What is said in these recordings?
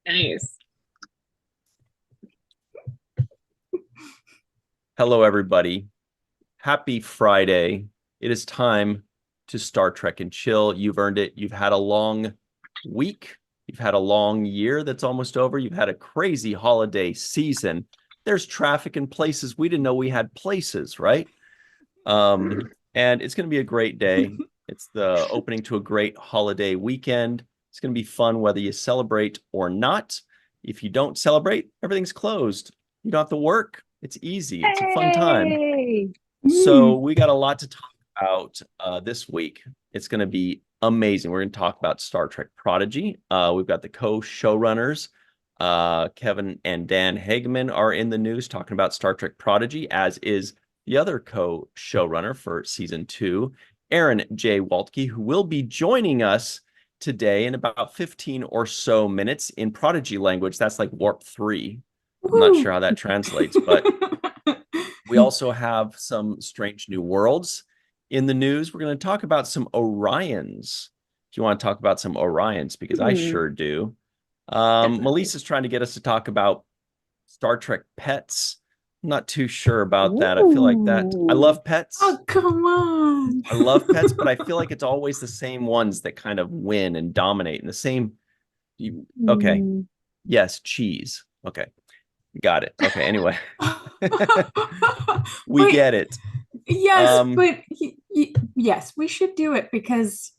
Nice. Hello, everybody. Happy Friday. It is time to Star Trek and chill. You've earned it. You've had a long week. You've had a long year that's almost over. You've had a crazy holiday season. There's traffic in places we didn't know we had places, right? And it's going to be a great day. It's the opening to a great holiday weekend. It's going to be fun whether you celebrate or not. If you don't celebrate, everything's closed. You don't have to work. It's easy. It's a fun time. Hey. So we got a lot to talk about this week. It's going to be amazing. We're going to talk about Star Trek Prodigy. We've got the co-showrunners. Kevin and Dan Hageman are in the news talking about Star Trek Prodigy, as is the other co-showrunner for season 2, Aaron J. Waltke, who will be joining us today in about 15 or so minutes. In Prodigy language, that's like warp 3. I'm not sure how that translates, but we also have some strange new worlds in the news. We're going to talk about some Orions. If you want to talk about some Orions, because I sure do. Melissa's trying to get us to talk about Star Trek pets. I'm not too sure about that. I feel like that. I love pets. Oh, come on. I love pets, but I feel like it's always the same ones that kind of win and dominate. And the same. Okay. Yes, cheese. Okay. Got it. Okay. Anyway, we get it. Yes, but yes, we should do it because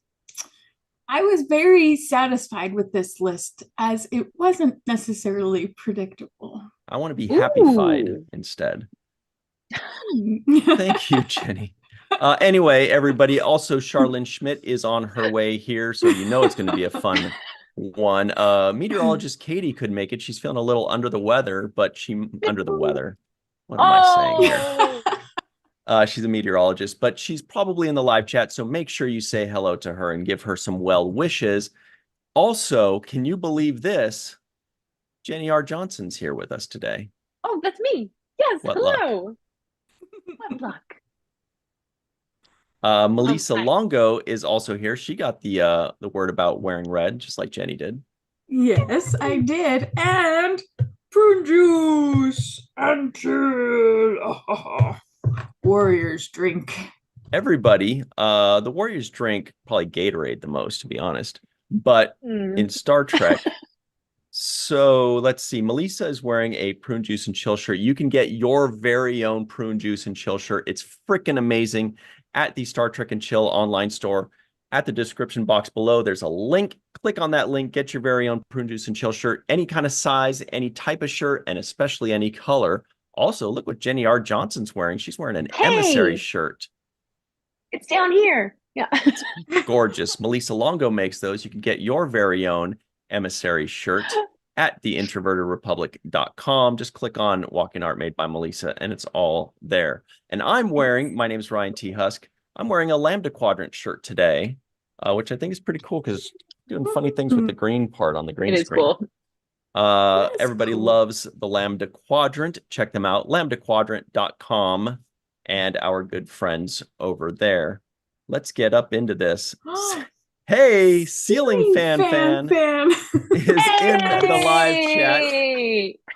I was very satisfied with this list as it wasn't necessarily predictable. I want to be happy-fied instead. Thank you, Jenny. Anyway, everybody, also Charlene Schmidt is on her way here, so you know it's going to be a fun one. Meteorologist Katie could make it. She's feeling a little under the weather, but under the weather. What am I saying here? She's a meteorologist, but she's probably in the live chat, so make sure you say hello to her and give her some well wishes. Also, can you believe this? Jenny R. Johnson's here with us today. Oh, that's me. Yes, What hello. What luck. Melissa Longo is also here. She got the word about wearing red, just like Jenny did. Yes, I did. And prune juice and chill. Warriors drink. Everybody, the Warriors drink probably Gatorade the most, to be honest. But in Star Trek, so let's see. Melissa is wearing a prune juice and chill shirt. You can get your very own prune juice and chill shirt. It's freaking amazing at the Star Trek and Chill online store. At the description box below, there's a link. Click on that link. Get your very own prune juice and chill shirt. Any kind of size, any type of shirt, and especially any color. Also, look what Jenny R. Johnson's wearing. She's wearing an emissary shirt. It's down here. Yeah. It's gorgeous. Melissa Longo makes those. You can get your very own emissary shirt at theintrovertedrepublic.com. Just click on Walking Art Made by Melissa, and it's all there. And I'm wearing, my name is Ryan T. Husk. I'm wearing a Lambda Quadrant shirt today, which I think is pretty cool because it's doing funny things with the green part on the green screen. It is cool. Everybody loves the Lambda Quadrant. Check them out, lambdaquadrant.com, and our good friends over there. Let's get up into this. Hey, Ceiling Fan is in the live chat.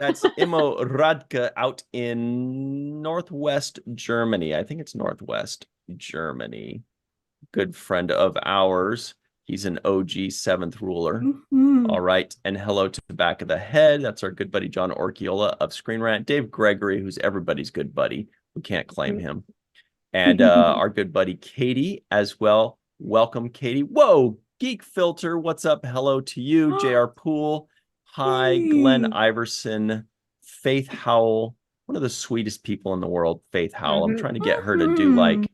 That's Imo Radke out in Northwest Germany. I think it's Northwest Germany. Good friend of ours. He's an OG seventh ruler. All right. And hello to the back of the head. That's our good buddy, John Orchiola of Screen Rant. Dave Gregory, who's everybody's good buddy. We can't claim him. And our good buddy, Katie, as well. Welcome, Katie. Whoa, Geek Filter. What's up? Hello to you. JR Poole. Hi, Glenn Iverson. Faith Howell. One of the sweetest people in the world, Faith Howell. I'm trying to get her to do like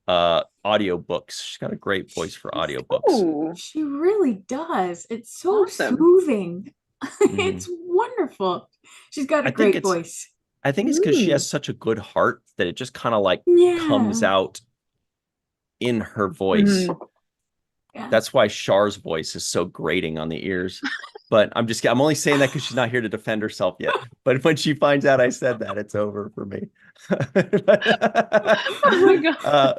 audiobooks. She's got a great voice for audiobooks. Ooh, she really does. It's so soothing. It's wonderful. She's got a great voice. I think it's because she has such a good heart that it just kind of like comes out in her voice. That's why Char's voice is so grating on the ears. But I'm only saying that because she's not here to defend herself yet. But when she finds out I said that, it's over for me. Oh my God.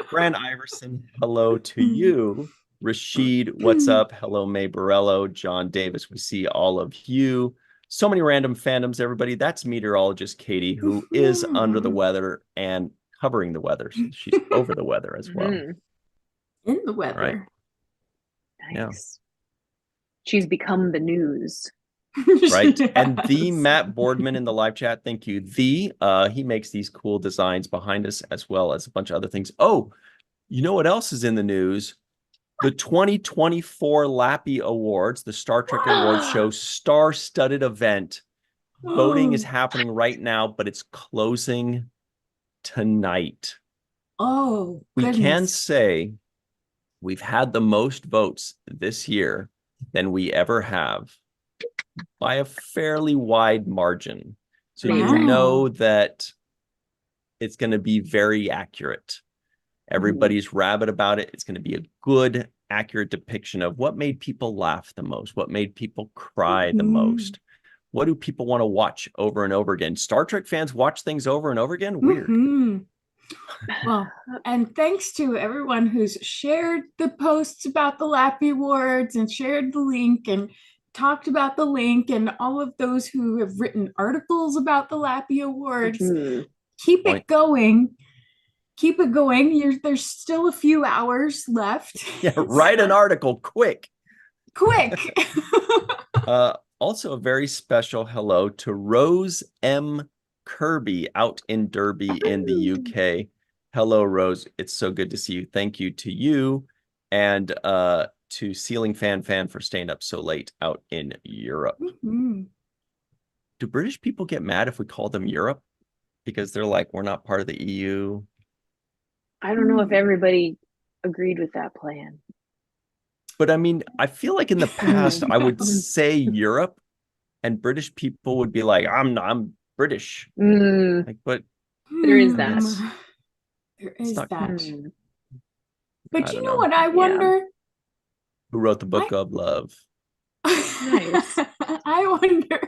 Fran Iverson, hello to you. Rashid, what's up? Hello, May Borello, John Davis. We see all of you. So many random fandoms, everybody. That's meteorologist Katie, who is under the weather and covering the weather. So she's over the weather as well. In the weather. Right. Nice. She's become the news. Right. Yes. And the Matt Boardman in the live chat, thank you. He makes these cool designs behind us as well as a bunch of other things. Oh, you know what else is in the news? The 2024 LLAPy Awards, the Star Trek Awards show star-studded event. Voting is happening right now, but it's closing tonight. Oh, We goodness. can say we've had the most votes this year than we ever have by a fairly wide margin. So you Wow. know that it's going to be very accurate. Everybody's rabid about it. It's going to be a good, accurate depiction of what made people laugh the most, what made people cry the most. What do people want to watch over and over again? Star Trek fans watch things over and over again? Weird. Well, and thanks to everyone who's shared the posts about the LLAPy Awards and shared the link and talked about the link, and all of those who have written articles about the LLAPy Awards. Keep it going. Keep it going. There's still a few hours left. Yeah, write an article quick. Also, a very special hello to Rose M. Kirby out in Derby in the UK. Hello, Rose. It's so good to see you. Thank you to you and to Ceiling Fan for staying up so late out in Europe. Do British people get mad if we call them Europe? Because they're like, we're not part of the EU. I don't know if everybody agreed with that plan. But I mean, I feel like in the past, I would say Europe and British people would be like, I'm British. Like, but there is that. There is that. I But you don't know know. what I wonder? Who wrote the book of love? Nice. I wonder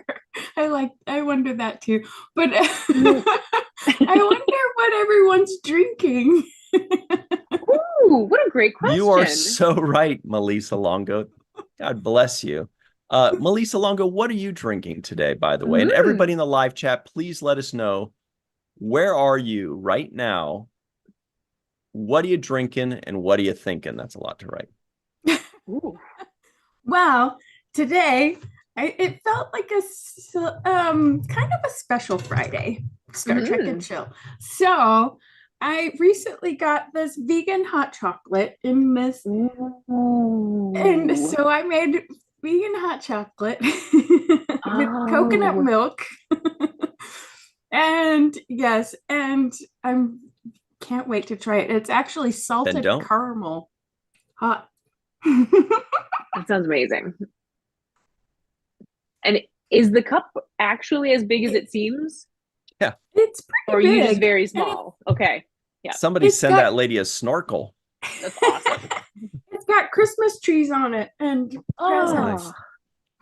that too. But I wonder what everyone's drinking. Ooh, what a great question. You are so right, Melissa Longo. God bless you. Melissa Longo, what are you drinking today, by the way? And everybody in the live chat, please let us know, where are you right now? What are you drinking and what are you thinking? That's a lot to write. Well, today it felt like a kind of a special Friday, Star Trek and Chill. So I recently got this vegan hot chocolate in this, and so I made vegan hot chocolate with coconut milk. And yes, and can't wait to try it. It's actually salted caramel hot. That sounds amazing. And is the cup actually as big as it seems? Yeah. It's pretty big. Or are you just very small? Okay. Yeah. Somebody send that lady a snorkel. That's awesome. It's got Christmas trees on it and presents.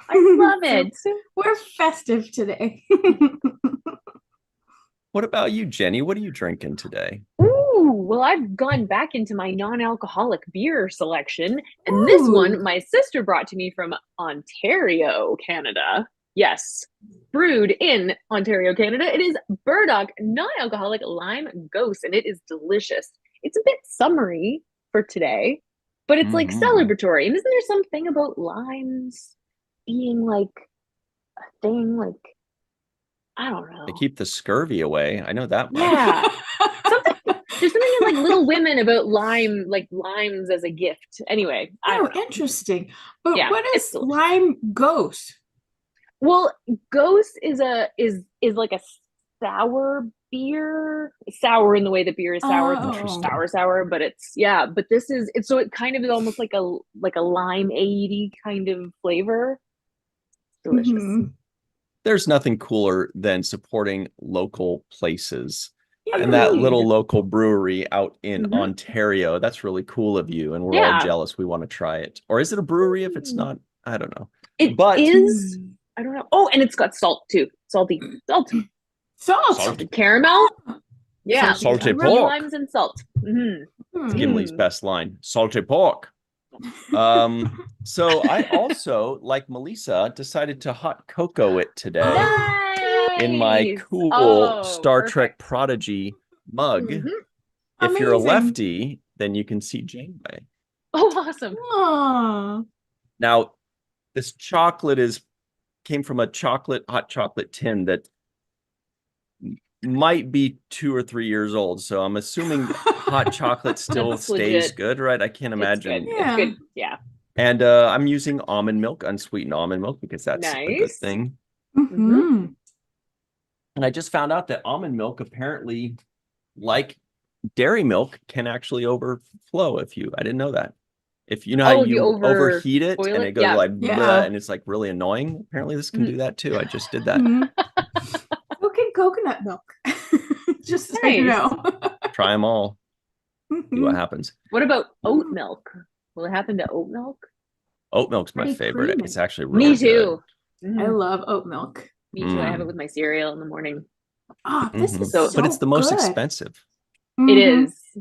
I love it. We're festive today. What about you, Jenny? What are you drinking today? Ooh, well, I've gone back into my non-alcoholic beer selection, and this one my sister brought to me from Ontario, Canada. Yes, brewed in Ontario, Canada. It is Burdock non-alcoholic lime ghost, and it is delicious. It's a bit summery for today, but it's like celebratory. And isn't there something about limes being like a thing? Like, I don't know. They keep the scurvy away. I know that much. Yeah. There's something in like Little Women about limes as a gift. Anyway, I don't know. Interesting. But yeah, what is lime ghost? Well, ghost is like a sour beer. Sour in the way that beer is sour. It's not sour, but but this is so it kind of is almost like a limeade kind of flavor. Delicious. There's nothing cooler than supporting local places. And that little local brewery out in Ontario, that's really cool of you. And we're all jealous. We want to try it. Or is it a brewery if it's not? I don't know. It is. I don't know. Oh, and it's got salt too. Salty. Salted caramel. Yeah. Salty pork. Limes and salt. Gimli's best line. Salty pork. So I also, like Melissa, decided to hot cocoa it today in my Nice. cool Oh, Star Trek perfect. Prodigy mug. Mhm. If you're a Amazing. lefty, then you can see Janeway. Oh, awesome. Aw. Now, this chocolate came from a hot chocolate tin that might be 2 or 3 years old. So I'm assuming hot chocolate still That's stays legit. good, right? I can't It's imagine. good. Yeah. It's good. Yeah. And I'm using almond milk, unsweetened almond milk, because that's a good Nice. thing. Mm-hmm. And I just found out that almond milk apparently, like dairy milk, can actually overflow I didn't know that. If you know how Oh, if you you overheat it boil and it? it goes Yeah. like Yeah. bleh, and it's like really annoying. Apparently this can do that too. I just did that. Mhm. So can coconut milk. Just so you Nice. know. Try them all. See what happens. What about oat Mm. milk? Will it happen to oat milk? Oat milk's my Pretty favorite. creamy. It's actually really Me too. good. I Mhm. love oat milk. Me too. I have it Mm. with my cereal in the morning. Oh, this is So- so But it's the most good. expensive. It Mhm. is.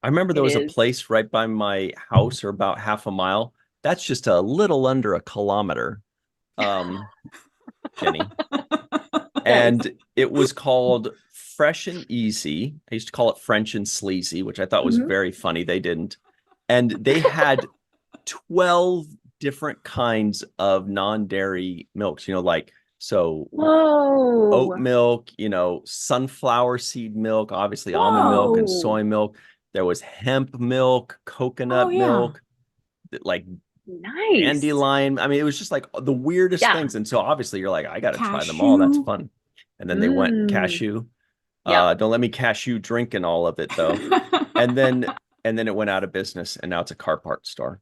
I remember there It was a is. place right by my house, or about half a mile. That's just a little under a kilometer, Jenny. And it was called Fresh and Easy. I used to call it French and Sleazy, which I thought was Mhm. very funny. They didn't. And they had 12 different kinds of non-dairy milks, like oat Whoa. milk, sunflower seed milk, obviously almond milk and Whoa. soy milk. There was hemp milk, coconut Oh, yeah. milk, like Nice. dandelion. I mean, it was just like the weirdest Yeah. things. And so obviously you're like, I got to try them all. That's Cashew. fun. And then they went cashew. Yep. Don't let me cashew drinking all of it though. and then it went out of business, and now it's a car part store.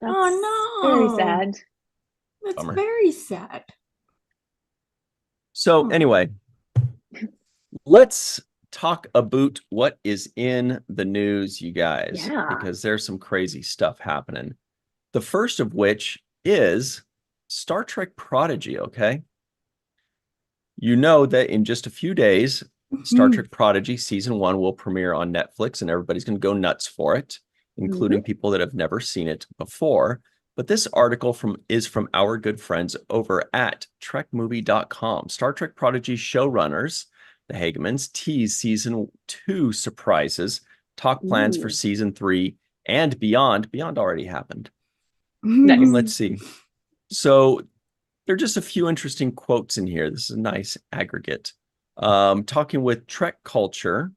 That's Oh, very no. sad. That's Bummer. very sad. So anyway, let's talk about what is in the news, you guys, Yeah. because there's some crazy stuff happening. The first of which is Star Trek Prodigy, okay? You know that in just a few days, Star Mhm. Trek Prodigy Season 1 will premiere on Netflix, and everybody's going to go nuts for it, including people that have never seen it before. But this article is from our good friends over at trekmovie.com. Star Trek Prodigy showrunners, the Hagemans, tease Season 2 surprises, talk plans for Ooh. Season 3, and beyond. Beyond already happened. Nice. Let's see. So there are just a few interesting quotes in here. This is a nice aggregate. Talking with Trek Culture.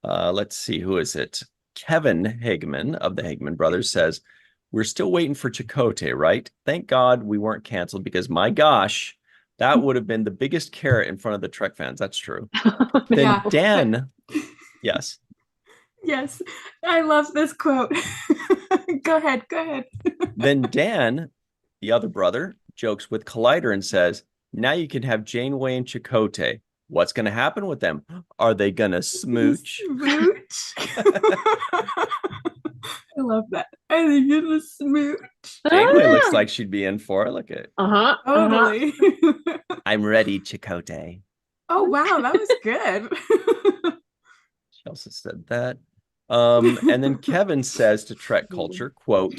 Let's see, who is it? Kevin Hageman of the Hageman Brothers says, "We're still waiting for Chakotay, right? Thank God we weren't canceled, because my gosh, that would have been the biggest carrot in front of the Trek fans." That's true. Then Yeah. Dan, yes. Yes, I love this quote. Go ahead. Then Dan, the other brother, jokes with Collider and says, "Now you can have Janeway and Chakotay. What's going to happen with them? Are they going to smooch?" Smooch. I love that. Are they gonna smooch? Janeway looks like she'd be in for it. Look at it. Uh-huh. Totally. I'm ready, Chakotay. Oh wow, that was good. She also said that. And then Kevin says to Trek Culture, quote,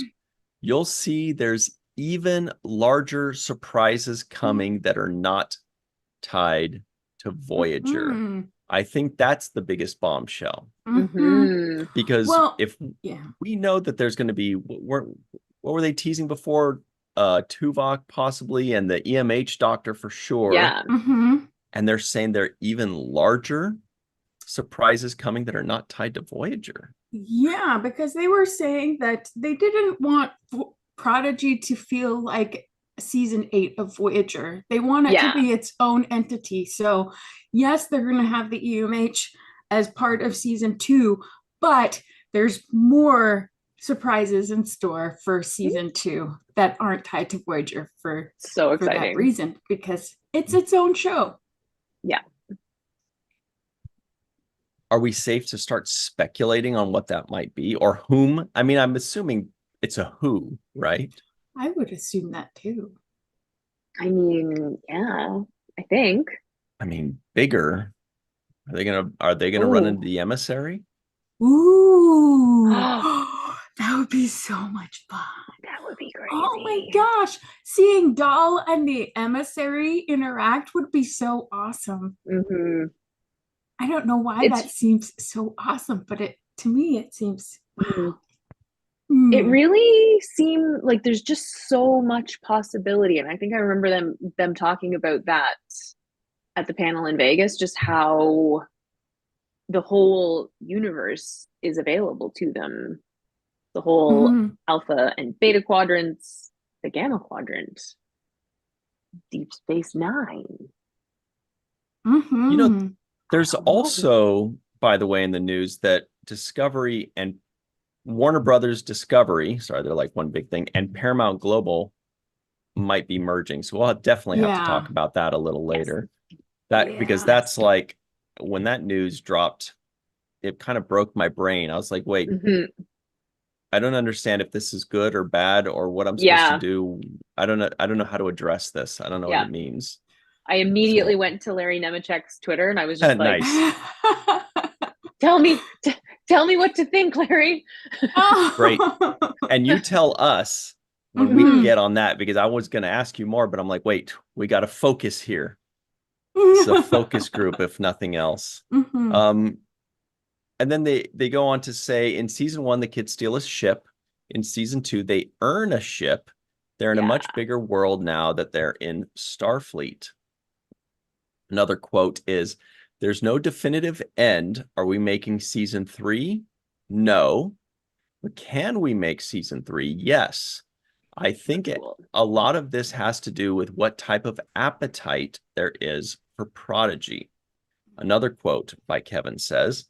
"You'll see there's even larger surprises coming that are not tied to Voyager." Mhm. I think that's the biggest bombshell, Mhm. because Well, if yeah. we know that there's going to be, what were they teasing before? Tuvok possibly, and the EMH doctor for sure. Yeah. Mhm. And they're saying there are even larger surprises coming that are not tied to Voyager. Yeah, because they were saying that they didn't want Prodigy to feel like season 8 of Voyager. They want it to be its own entity. So, yes, they're going to have the EMH as part of season 2, but there's more surprises in store for season 2 that aren't tied to Voyager for So that exciting. reason, because it's its own show. Yeah. Are we safe to start speculating on what that might be, or whom? I mean, I'm assuming it's a who, right? I would assume that too. I mean, yeah, I think. I mean, bigger. Are they gonna run Ooh. into the emissary? Ooh, That would be so much fun. That would be crazy. Oh my gosh. Seeing Doll and the emissary interact would be so awesome. Mm-hmm. I don't know why that seems so awesome, but to me, it seems wow. It really seemed like there's just so much possibility. And I think I remember them talking about that at the panel in Vegas, just how the whole universe is available to them. The whole alpha and beta quadrants, the gamma quadrant, Deep Space Nine. You know, there's also, by the way, in the news that Discovery and Warner Brothers Discovery, sorry, they're like one big thing, and Paramount Global might be merging. So we'll definitely have to talk about that a little later. Because that's like, when that news dropped, it kind of broke my brain. I was like, wait, I don't understand if this is good or bad or what I'm supposed to do. I don't know how to address this. I don't know what it means. I immediately went to Larry Nemechek's Twitter and I was just like, nice. tell me what to think, Larry. Great. And you tell us when we get on that, because I was going to ask you more, but I'm like, wait, we got to focus here. It's a focus group, if nothing else. And then they go on to say, in season 1, the kids steal a ship. In season 2, they earn a ship. They're in a much bigger world now that they're in Starfleet. Another quote is, "There's no definitive end. Are we making season 3? No. But can we make season 3? Yes. I think a lot of this has to do with what type of appetite there is for Prodigy." Another quote by Kevin says,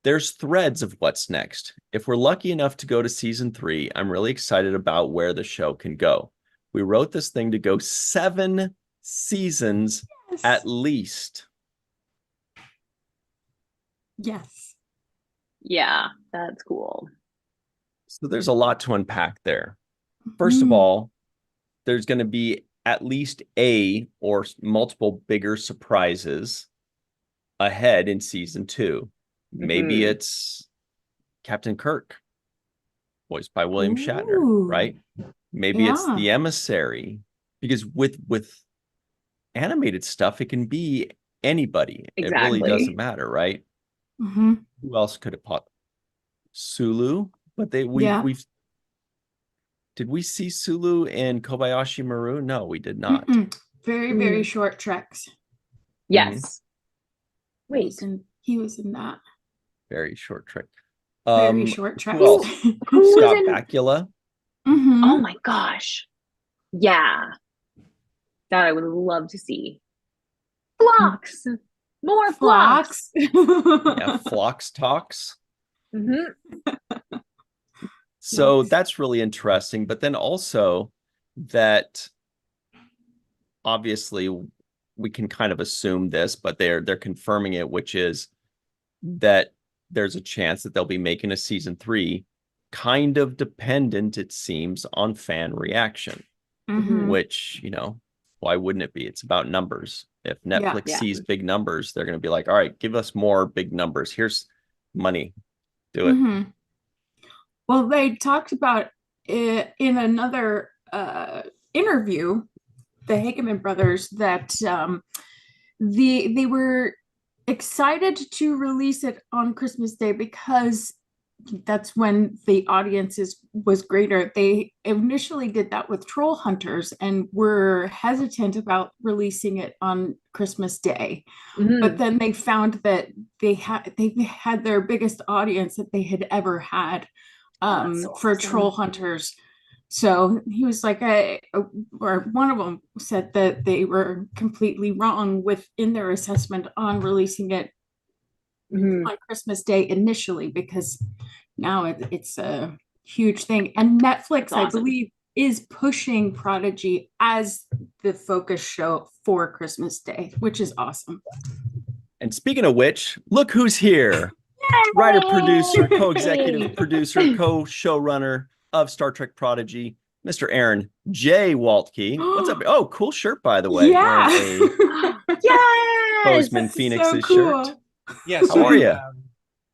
"There's threads of what's next. If we're lucky enough to go to season 3, I'm really excited about where the show can go. We wrote this thing to go 7 seasons at least." Yes. Yeah, that's cool. So there's a lot to unpack there. First of all, there's going to be at least a or multiple bigger surprises ahead in season 2. Maybe it's Captain Kirk, voiced by William Shatner, right? Maybe it's the emissary, because with animated stuff, it can be anybody. It really doesn't matter, right? Who else could it pop? Sulu, but we've did we see Sulu in Kobayashi Maru? No, we did not. Very, very short treks. Yes. Wait, he was in that. Very short trek. Very short trek. Who else? Scott Bakula. Oh my gosh. Yeah. That I would love to see. Phlox. More Phlox. Yeah, Phlox talks. So that's really interesting. But then also that obviously we can kind of assume this, but they're confirming it, which is that there's a chance that they'll be making a season 3, kind of dependent, it seems, on fan reaction, which, why wouldn't it be? It's about numbers. If Netflix sees big numbers, they're going to be like, all right, give us more big numbers. Here's money. Do it. Well, they talked about it in another interview, the Hageman brothers, that they were excited to release it on Christmas Day because that's when the audience was greater. They initially did that with Troll Hunters and were hesitant about releasing it on Christmas Day. But then they found that they had their biggest audience that they had ever had for Troll Hunters. So he was like, or one of them said that they were completely wrong in their assessment on releasing it on Christmas Day initially, because now it's a huge thing. And Netflix, I believe, is pushing Prodigy as the focus show for Christmas Day, which is awesome. And speaking of which, look who's here. Writer, producer, co-executive producer, co-showrunner of Star Trek Prodigy, Mr. Aaron J. Waltkey. What's up? Oh, cool shirt, by the way. Yeah. Wearing a Bozeman Phoenix's shirt. Yes. How are you?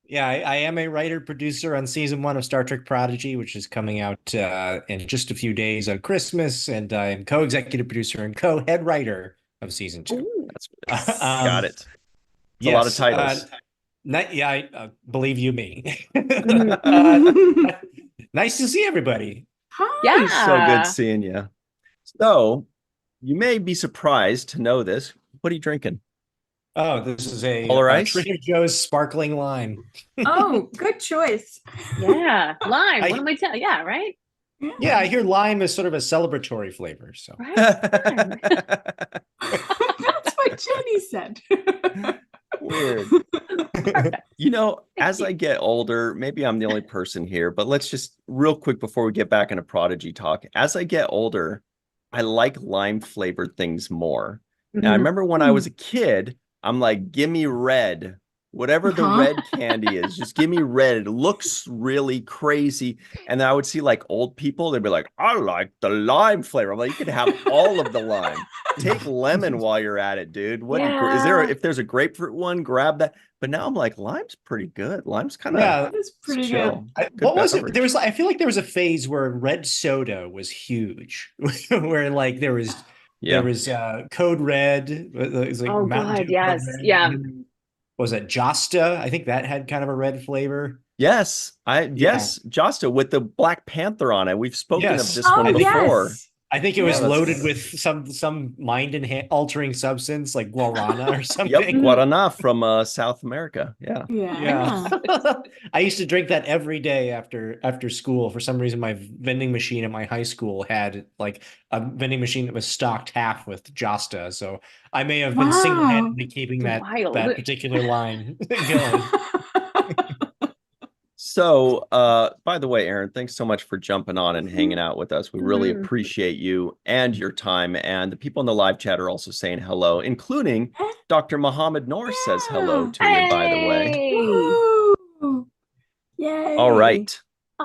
Yeah, I am a writer producer on season 1 of Star Trek Prodigy, which is coming out in just a few days on Christmas, and I am co-executive producer and co-head writer of season 2. Ooh. That's Um, got it. It's a lot of yes, titles. yeah, I believe you me. Mhm. Nice to see everybody. Hi. So good Yeah. seeing you. So you may be surprised to know this. What are you drinking? Oh, this is Polar a ice? Trader Joe's sparkling lime. Oh, good choice. Yeah. Lime. I- What am I telling? Yeah, right? Yeah, I hear lime is sort of a celebratory flavor. So Right. Lime. That's what Jenny said. Weird. Perfect. You know, Thank as you. I get older, maybe I'm the only person here, but let's just real quick before we get back into Prodigy talk. As I get older, I like lime flavored things more. Now, I Mhm. remember when I was a kid, I'm like, give me red. Whatever the Huh? red candy is, just give me red. It looks really crazy. And then I would see like old people, they'd be like, I like the lime flavor. I'm like, you can have all of the lime. Take lemon while you're at it, dude. What is there? Yeah. If there's a grapefruit one, grab that. But now I'm like, lime's pretty good. Lime's kind of yeah, That is it's pretty good. chill. Good what was it? There beverage. was, I feel like there was a phase where red soda was huge, where like there Yeah. was Code Red, it was like Oh Mountain God, Dew Code yes. Red. Yeah. Was it Josta? I think that had kind of a red flavor. Yes. Yeah. Josta with the Black Panther on it. We've spoken of Yes. this Oh, one I think before. yes. I think it Yeah, was Yes. loaded that's with some mind altering substance like guarana or yep, something. Mhm. Guarana from South America. Yeah. Yeah. Yeah. I used to drink that every day after school. For some reason, my vending machine at my high school had like a vending machine that was stocked half with Josta. So I may have been Wow. single-handedly keeping Wild. that particular line going. So, by the way, Aaron, thanks so much for jumping on and hanging out with us. We really Mhm. appreciate you and your time. And the people in the live chat are also saying hello, including Dr. Muhammad Noor says hello Yeah. to you, by the way. Hey. Woohoo. All Yay. right.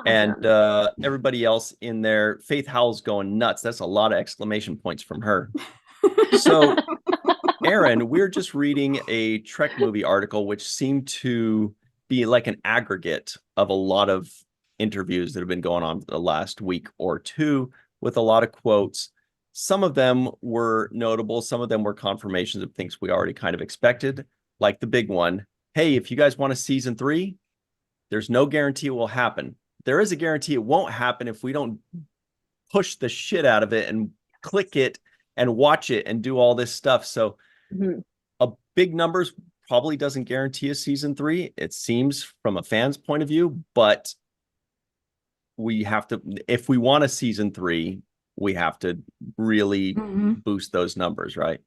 And Awesome. everybody else in there, Faith Howell's going nuts. That's a lot of exclamation points from her. So, Aaron, we're just reading a Trek movie article, which seemed to be like an aggregate of a lot of interviews that have been going on the last week or two with a lot of quotes. Some of them were notable. Some of them were confirmations of things we already kind of expected, like the big one. Hey, if you guys want a season 3, there's no guarantee it will happen. There is a guarantee it won't happen if we don't push the shit out of it and click it and watch it and do all this stuff. So Mhm. a big numbers probably doesn't guarantee a season 3, it seems, from a fan's point of view, but we have to, if we want a season 3, we have to really Mhm. boost those numbers, right?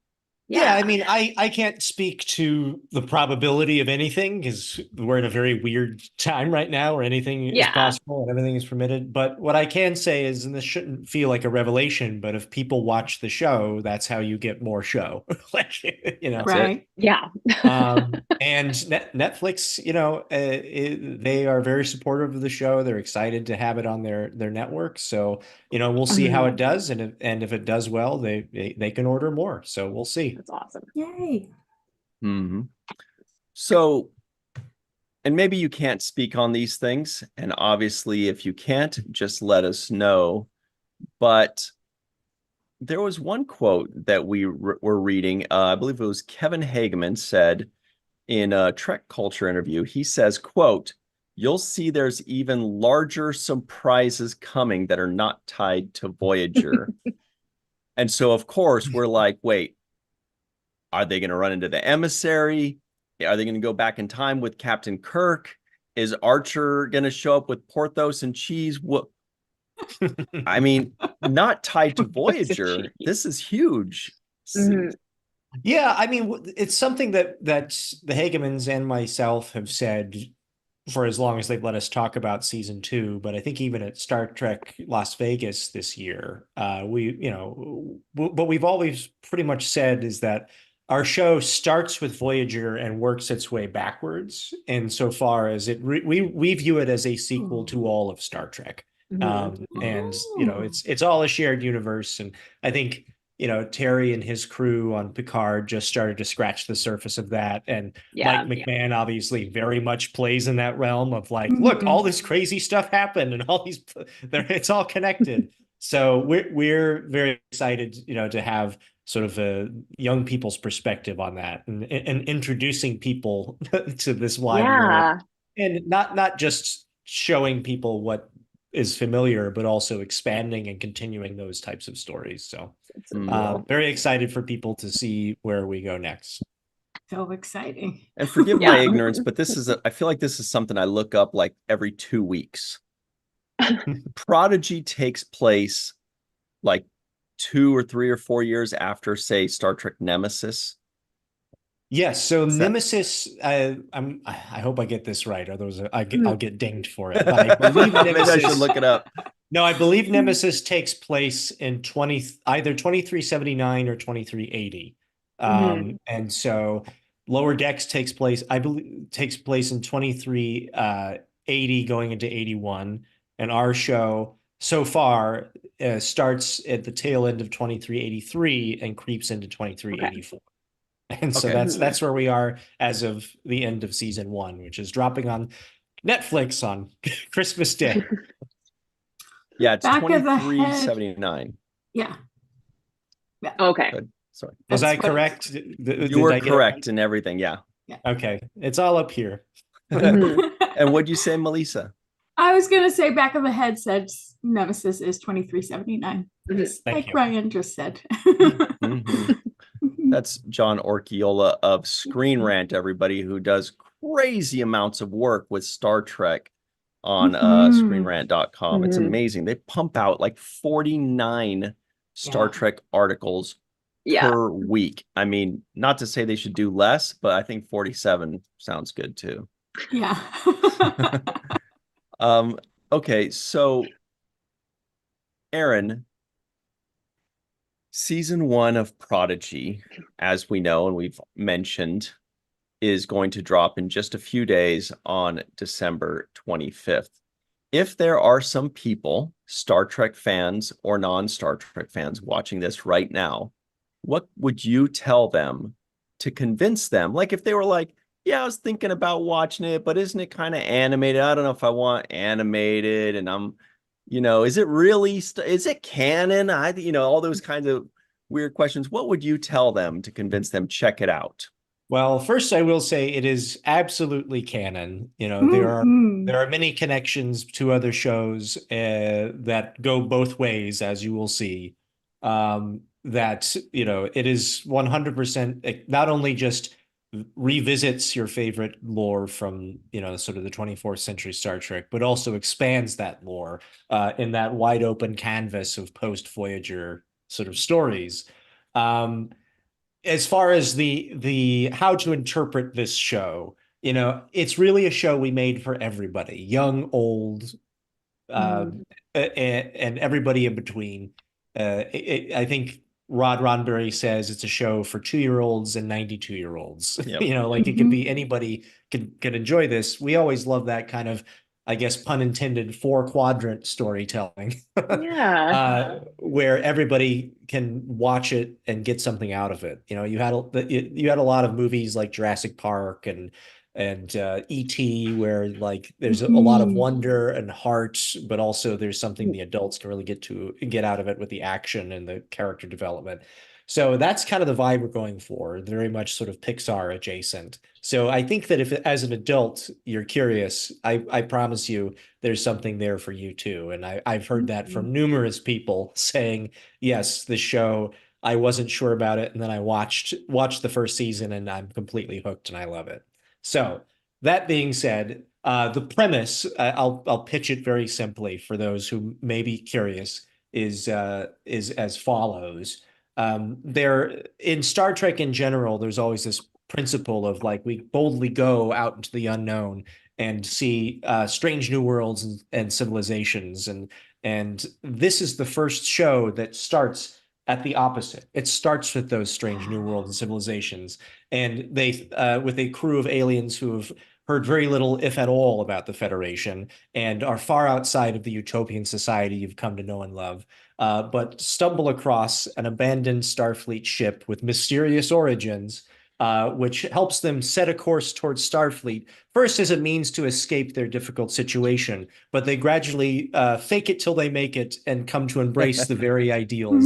Yeah, I Yeah. mean, I can't speak to the probability of anything because we're in a very weird time right now where anything is Yeah. possible and everything is permitted. But what I can say is, and this shouldn't feel like a revelation, but if people watch the show, that's how you get more show. Like, you know. That's it. Right. Yeah. And Netflix, they are very supportive of the show. They're excited to have it on their network. So, we'll see how Mhm. it does, and if it does well, they can order more. So we'll see. That's awesome. Yay. Mm-hmm. So, and maybe you can't speak on these things, and obviously if you can't, just let us know. But there was one quote that we were reading. I believe it was Kevin Hageman said in a Trek Culture interview. He says, quote, "You'll see there's even larger surprises coming that are not tied to Voyager." And so, of course, we're like, wait, are they going to run into the emissary? Are they going to go back in time with Captain Kirk? Is Archer going to show up with Porthos and cheese? What? I mean, not tied to Voyager. This is huge. Mhm. Yeah, I mean, it's something that the Hagemans and myself have said for as long as they've let us talk about season 2. But I think even at Star Trek Las Vegas this year, what we've always pretty much said is that our show starts with Voyager and works its way backwards, insofar as we view it as a sequel to all of Star Trek. Mhm. And Oh. it's all a shared universe, and I think Terry and his crew on Picard just started to scratch the surface of that. And Yeah. Mike McMahon obviously very much plays in that realm of like, look, all this crazy stuff happened and all these, it's all connected. So we're very excited, to have sort of a young people's perspective on that and introducing people to this wide world, and not just showing people what is familiar, but also expanding and continuing those types of stories. So very excited for people to see where we go next. So exciting. And forgive my ignorance, but I feel like this is something I look up like every 2 weeks. Prodigy takes place like 2 or 3 or 4 years after, say, Star Trek Nemesis. Yes, so Nemesis, I hope I get this right, otherwise I'll get dinged for it. But I believe Maybe I should look it up. No, I believe Nemesis takes place in either 2379 or 2380. And so Lower Decks takes place, I believe, in 2380 going into 81. And our show so far starts at the tail end of 2383 and creeps into 2384. And so that's where we are as of the end of season 1, which is dropping on Netflix on Christmas Day. Yeah, it's 2379. Yeah. Okay. Good. Sorry. Was I correct? You were correct in everything. Yeah. Okay. It's all up here. And what'd you say, Melissa? I was going to say back of the head said Nemesis is 2379. Like Ryan just said. That's John Orchiola of Screen Rant, everybody, who does crazy amounts of work with Star Trek on screenrant.com. It's amazing. They pump out like 49 Star Trek articles per week. I mean, not to say they should do less, but I think 47 sounds good too. Yeah. Okay, so Aaron, season 1 of Prodigy, as we know and we've mentioned, is going to drop in just a few days on December 25th. If there are some people, Star Trek fans or non-Star Trek fans, watching this right now, what would you tell them to convince them? Like if they were like, yeah, I was thinking about watching it, but isn't it kind of animated? I don't know if I want animated, and I'm, is it really, is it canon? All those kinds of weird questions. What would you tell them to convince them check it out? Well, first I will say it is absolutely canon. There are many connections to other shows that go both ways, as you will see. That it is 100% not only just revisits your favorite lore from sort of the 24th century Star Trek, but also expands that lore in that wide open canvas of post Voyager sort of stories. As far as the how to interpret this show, it's really a show we made for everybody, young, old, and everybody in between. I think Rod Roddenberry says it's a show for 2-year-olds and 92-year-olds. Yep. It could be anybody can enjoy this. We always love that kind of, I guess, pun intended, 4-quadrant storytelling. Where everybody can watch it and get something out of it. You had a lot of movies like Jurassic Park and E.T. where like there's a lot of wonder and heart, but also there's something the adults can really get out of it with the action and the character development. So that's kind of the vibe we're going for, very much sort of Pixar adjacent. So I think that if as an adult you're curious, I promise you there's something there for you too. And I've heard that from numerous people saying, yes, the show, I wasn't sure about it, and then I watched the first season and I'm completely hooked and I love it. So that being said, the premise, I'll pitch it very simply for those who may be curious, is as follows. There in Star Trek in general, there's always this principle of like we boldly go out into the unknown and see strange new worlds and civilizations, and this is the first show that starts at the opposite. It starts with those strange new worlds and civilizations, and they with a crew of aliens who have heard very little, if at all, about the Federation and are far outside of the utopian society you've come to know and love. but stumble across an abandoned Starfleet ship with mysterious origins, which helps them set a course towards Starfleet, first as a means to escape their difficult situation, but they gradually fake it till they make it and come to embrace the very ideals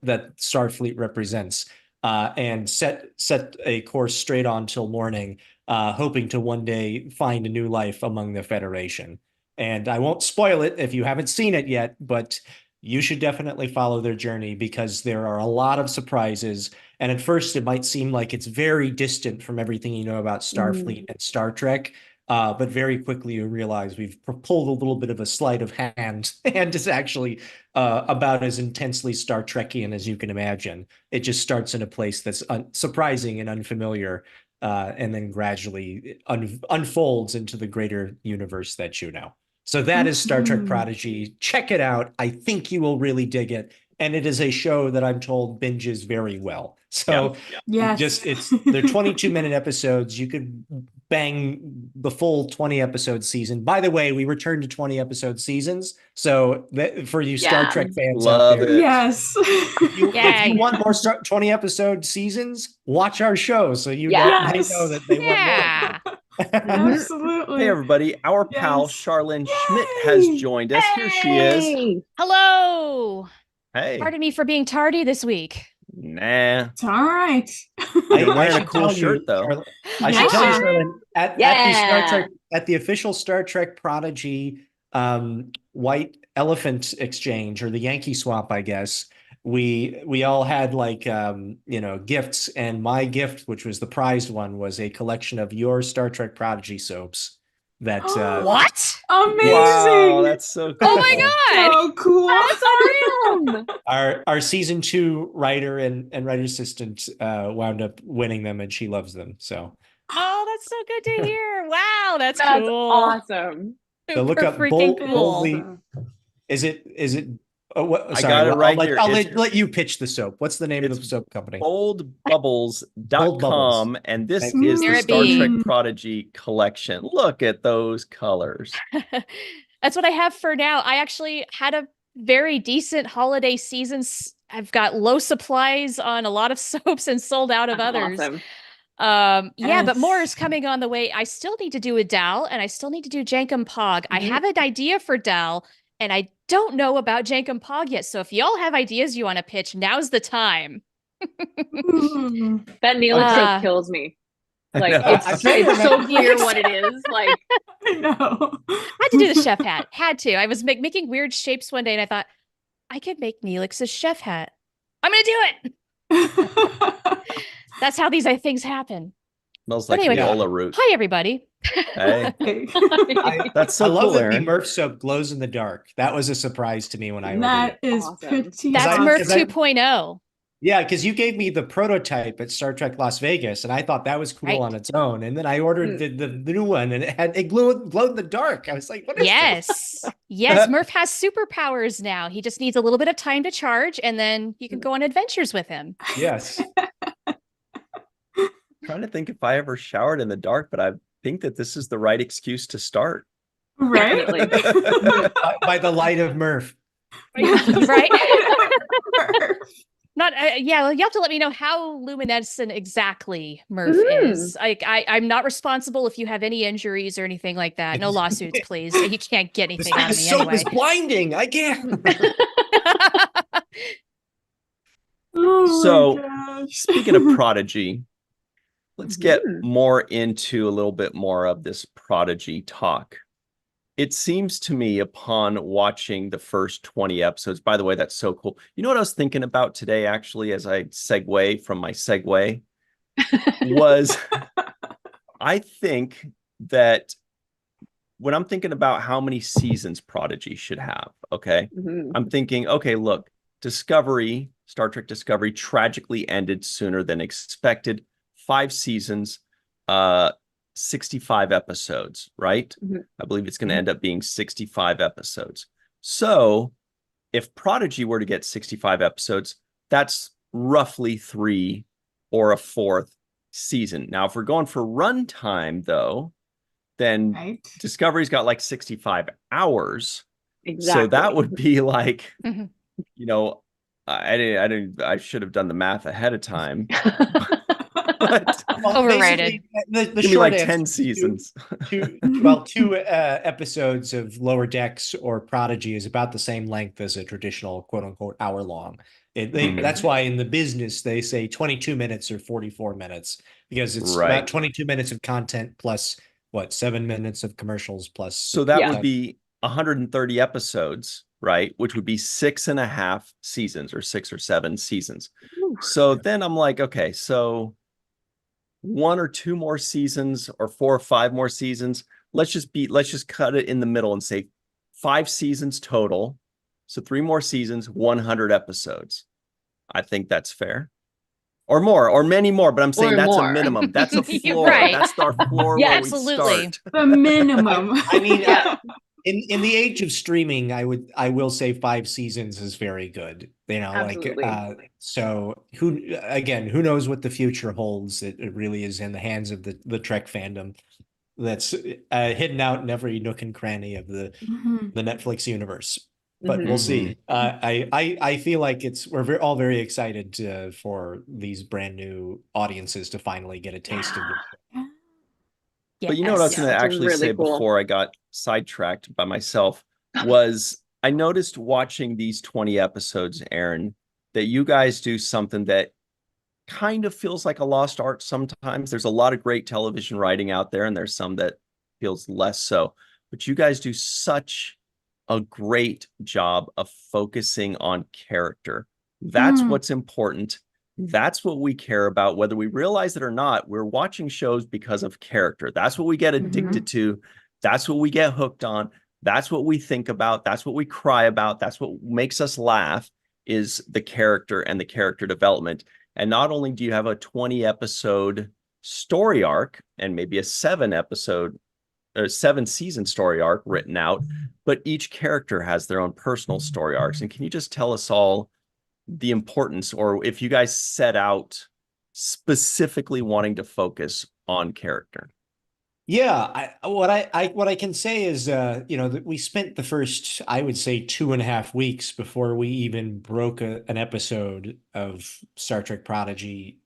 that Starfleet represents, and set a course straight on till morning, hoping to one day find a new life among the Federation. And I won't spoil it if you haven't seen it yet, but you should definitely follow their journey because there are a lot of surprises. And at first, it might seem like it's very distant from everything you know about Starfleet and Star Trek. But very quickly, you realize we've pulled a little bit of a sleight of hand, and it's actually about as intensely Star Trekian as you can imagine. It just starts in a place that's surprising and unfamiliar, and then gradually unfolds into the greater universe that you know. So that is Star Trek Prodigy. Check it out. I think you will really dig it. And it is a show that I'm told binges very well. So Yes. they're 22-minute episodes. You could bang the full 20-episode season. By the way, we returned to 20-episode seasons. So for you Star Trek fans out there, Yes. if you want more 20-episode seasons, watch our show so you know that they want more. Absolutely. Hey, everybody. Our pal Charlene Schmidt has joined us. Here she is. Hello. Hey. Pardon me for being tardy this week. Nah. It's all right. You're wearing a cool shirt, though. I should tell you, Charlene, at the official Star Trek Prodigy White Elephant Exchange, or the Yankee Swap, I guess, we all had like gifts, and my gift, which was the prized one, was a collection of your Star Trek Prodigy soaps. That what? Amazing! Wow, that's so cool. Oh my god, so cool! That's awesome. Our season 2 writer and writer assistant wound up winning them, and she loves them. So that's so good to hear. Wow, that's cool. Awesome. So look up boldly. Is it? Oh, what? Sorry, I got it right here. I'll let you pitch the soap. What's the name of the soap company? Boldbubbles.com, and this is the Star Trek Prodigy collection. Look at those colors. That's what I have for now. I actually had a very decent holiday season. I've got low supplies on a lot of soaps and sold out of others. Awesome. But more is coming on the way. I still need to do a Dal, and I still need to do Jankum Pog. I have an idea for Dal, and I don't know about Jankum Pog yet. So if y'all have ideas you want to pitch, now's the time. That Neelix soap kills me. Like it's so clear what it is. Like I know. Had to do the chef hat. Had to. I was making weird shapes one day, and I thought I could make Neelix's chef hat. I'm gonna do it. That's how these things happen. Smells like viola root. Hi, everybody. Hey. That's so I love cool, that Aaron. the Murph soap glows in the dark. That was a surprise to me when I ordered That it. is pretty. That's Murph 2.0. Yeah, because you gave me the prototype at Star Trek Las Vegas, and I thought that was cool on its own. And then I ordered the new one, and it glowed in the dark. I was like, what is this? Yes, Murph has superpowers now. He just needs a little bit of time to charge, and then you can go on adventures with him. Yes. Trying to think if I ever showered in the dark, but I think that this is the right excuse to start. Right? By the light of Murph. Right? Not you have to let me know how luminescent exactly Murph is. Like I'm not responsible if you have any injuries or anything like that. No lawsuits, please. You can't get anything out of me soap anyway. is blinding. I can't. So speaking of Prodigy, let's get more into a little bit more of this Prodigy talk. It seems to me, upon watching the first 20 episodes, by the way, that's so cool. You know what I was thinking about today, actually, as I segue from my segue, was I think that when I'm thinking about how many seasons Prodigy should have, okay, I'm thinking, okay, look, Discovery, Star Trek Discovery tragically ended sooner than expected. 5 seasons, 65 episodes, right? I believe it's going to end up being 65 episodes. So if Prodigy were to get 65 episodes, that's roughly 3 or a 4th season. Now, if we're going for runtime, though, then Discovery's got like 65 hours. Exactly. So that would be like, Mhm. you know, I should have done the math ahead of time. But Well, Overrated. basically, the give me short like answer 10 is seasons. two episodes of Lower Decks or Prodigy is about the same length as a traditional quote unquote hour long. That's why in the business they say 22 minutes or 44 minutes, because it's Right. about 22 minutes of content plus what, 7 minutes of commercials plus. So that Yeah. would be 130 episodes, right? Which would be 6.5 seasons or 6 or 7 seasons. So then I'm like, okay, so 1 or 2 more seasons or 4 or 5 more seasons. Let's just cut it in the middle and say 5 seasons total. So 3 more seasons, 100 episodes. I think that's fair. Or more, or many more, but I'm saying Or that's a more. minimum. That's a You're floor. right. That's our floor Yeah, where absolutely. we start. The minimum. I mean, Yeah. in the age of streaming, I will say 5 seasons is very good. Absolutely. So who knows what the future holds? It really is in the hands of the Trek fandom that's hidden out in every nook and cranny of the Mhm. Netflix universe. But we'll Mhm. see. I feel like we're all very excited for these brand new audiences to finally get a taste of this. But you know what I was Yes. going to It's actually really say cool. before I got sidetracked by myself was I noticed watching these 20 episodes, Aaron, that you guys do something that kind of feels like a lost art sometimes. There's a lot of great television writing out there, and there's some that feels less so. But you guys do such a great job of focusing on character. That's Mm. what's important. That's what we care about, whether we realize it or not. We're watching shows because of character. That's what we get addicted to. That's what we get hooked on. That's what we think about. That's what we cry about. That's what makes us laugh, is the character and the character development. And not only do you have a 20 episode story arc and maybe a 7 season story arc written out, but each character has their own personal story arcs. And can you just tell us all the importance, or if you guys set out specifically wanting to focus on character? Yeah, what I can say is, that we spent the first, I would say, 2.5 weeks before we even broke an episode of Star Trek Prodigy,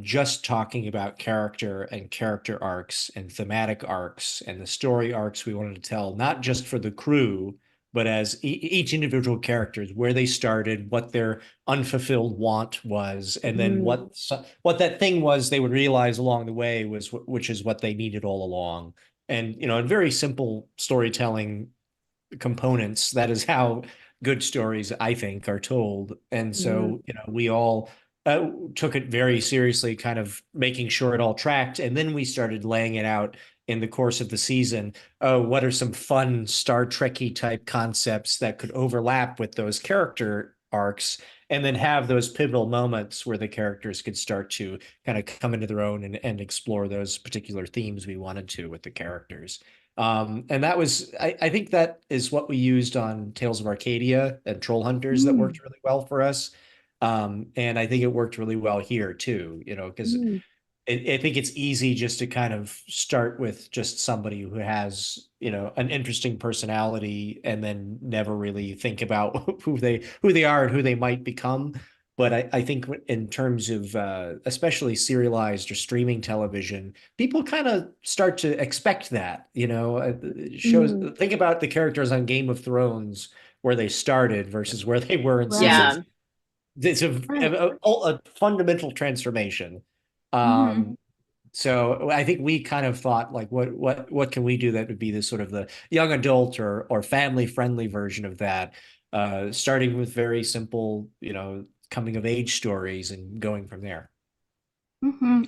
just talking about character and character arcs and thematic arcs and the story arcs we wanted to tell, not just for the crew, but as each individual characters, where they started, what their unfulfilled want was, and then what that thing was they would realize along the way which is what they needed all along. And in very simple storytelling components, that is how good stories, I think, are told. And so we all took it very seriously, kind of making sure it all tracked, and then we started laying it out in the course of the season. Oh, what are some fun Star Trekky type concepts that could overlap with those character arcs, and then have those pivotal moments where the characters could start to kind of come into their own and explore those particular themes we wanted to with the characters. And that was, I think that is what we used on Tales of Arcadia and Troll Hunters that worked really well for us. And I think it worked really well here too, because I think it's easy just to kind of start with just somebody who has, an interesting personality, and then never really think about who they are and who they might become. But I think in terms of especially serialized or streaming television, people kind of start to expect that, shows. Think about the characters on Game of Thrones, where they started versus where they were in Right. seasons. It's a fundamental transformation. So I think we kind of thought, like, what can we do that would be this sort of the young adult or family friendly version of that, starting with very simple, coming of age stories and going from there.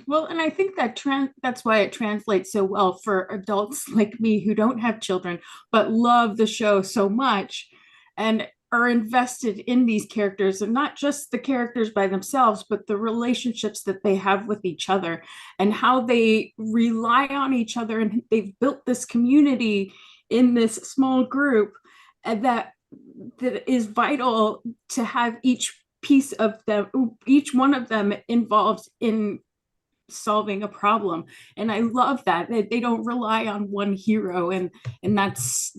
Well, and I think that's why it translates so well for adults like me who don't have children but love the show so much and are invested in these characters, and not just the characters by themselves, but the relationships that they have with each other and how they rely on each other. And they've built this community in this small group, and that is vital to have each piece of them, each one of them involved in solving a problem. And I love that they don't rely on one hero, and that's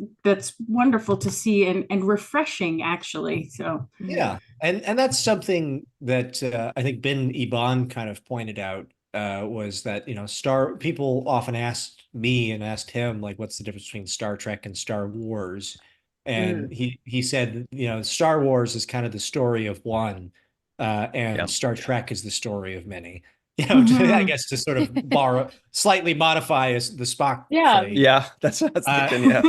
wonderful to see, and refreshing, actually. So Yeah, and that's something that I think Ben Iban kind of pointed out, was that, Star people often asked me and asked him, like, what's the difference between Star Trek and Star Wars? And he said, Star Wars is kind of the story of one, and Yeah. Star Trek is the story of many. I guess to sort of slightly modify the Spock Yeah. phrase. Yeah, that's what I was thinking. Yeah.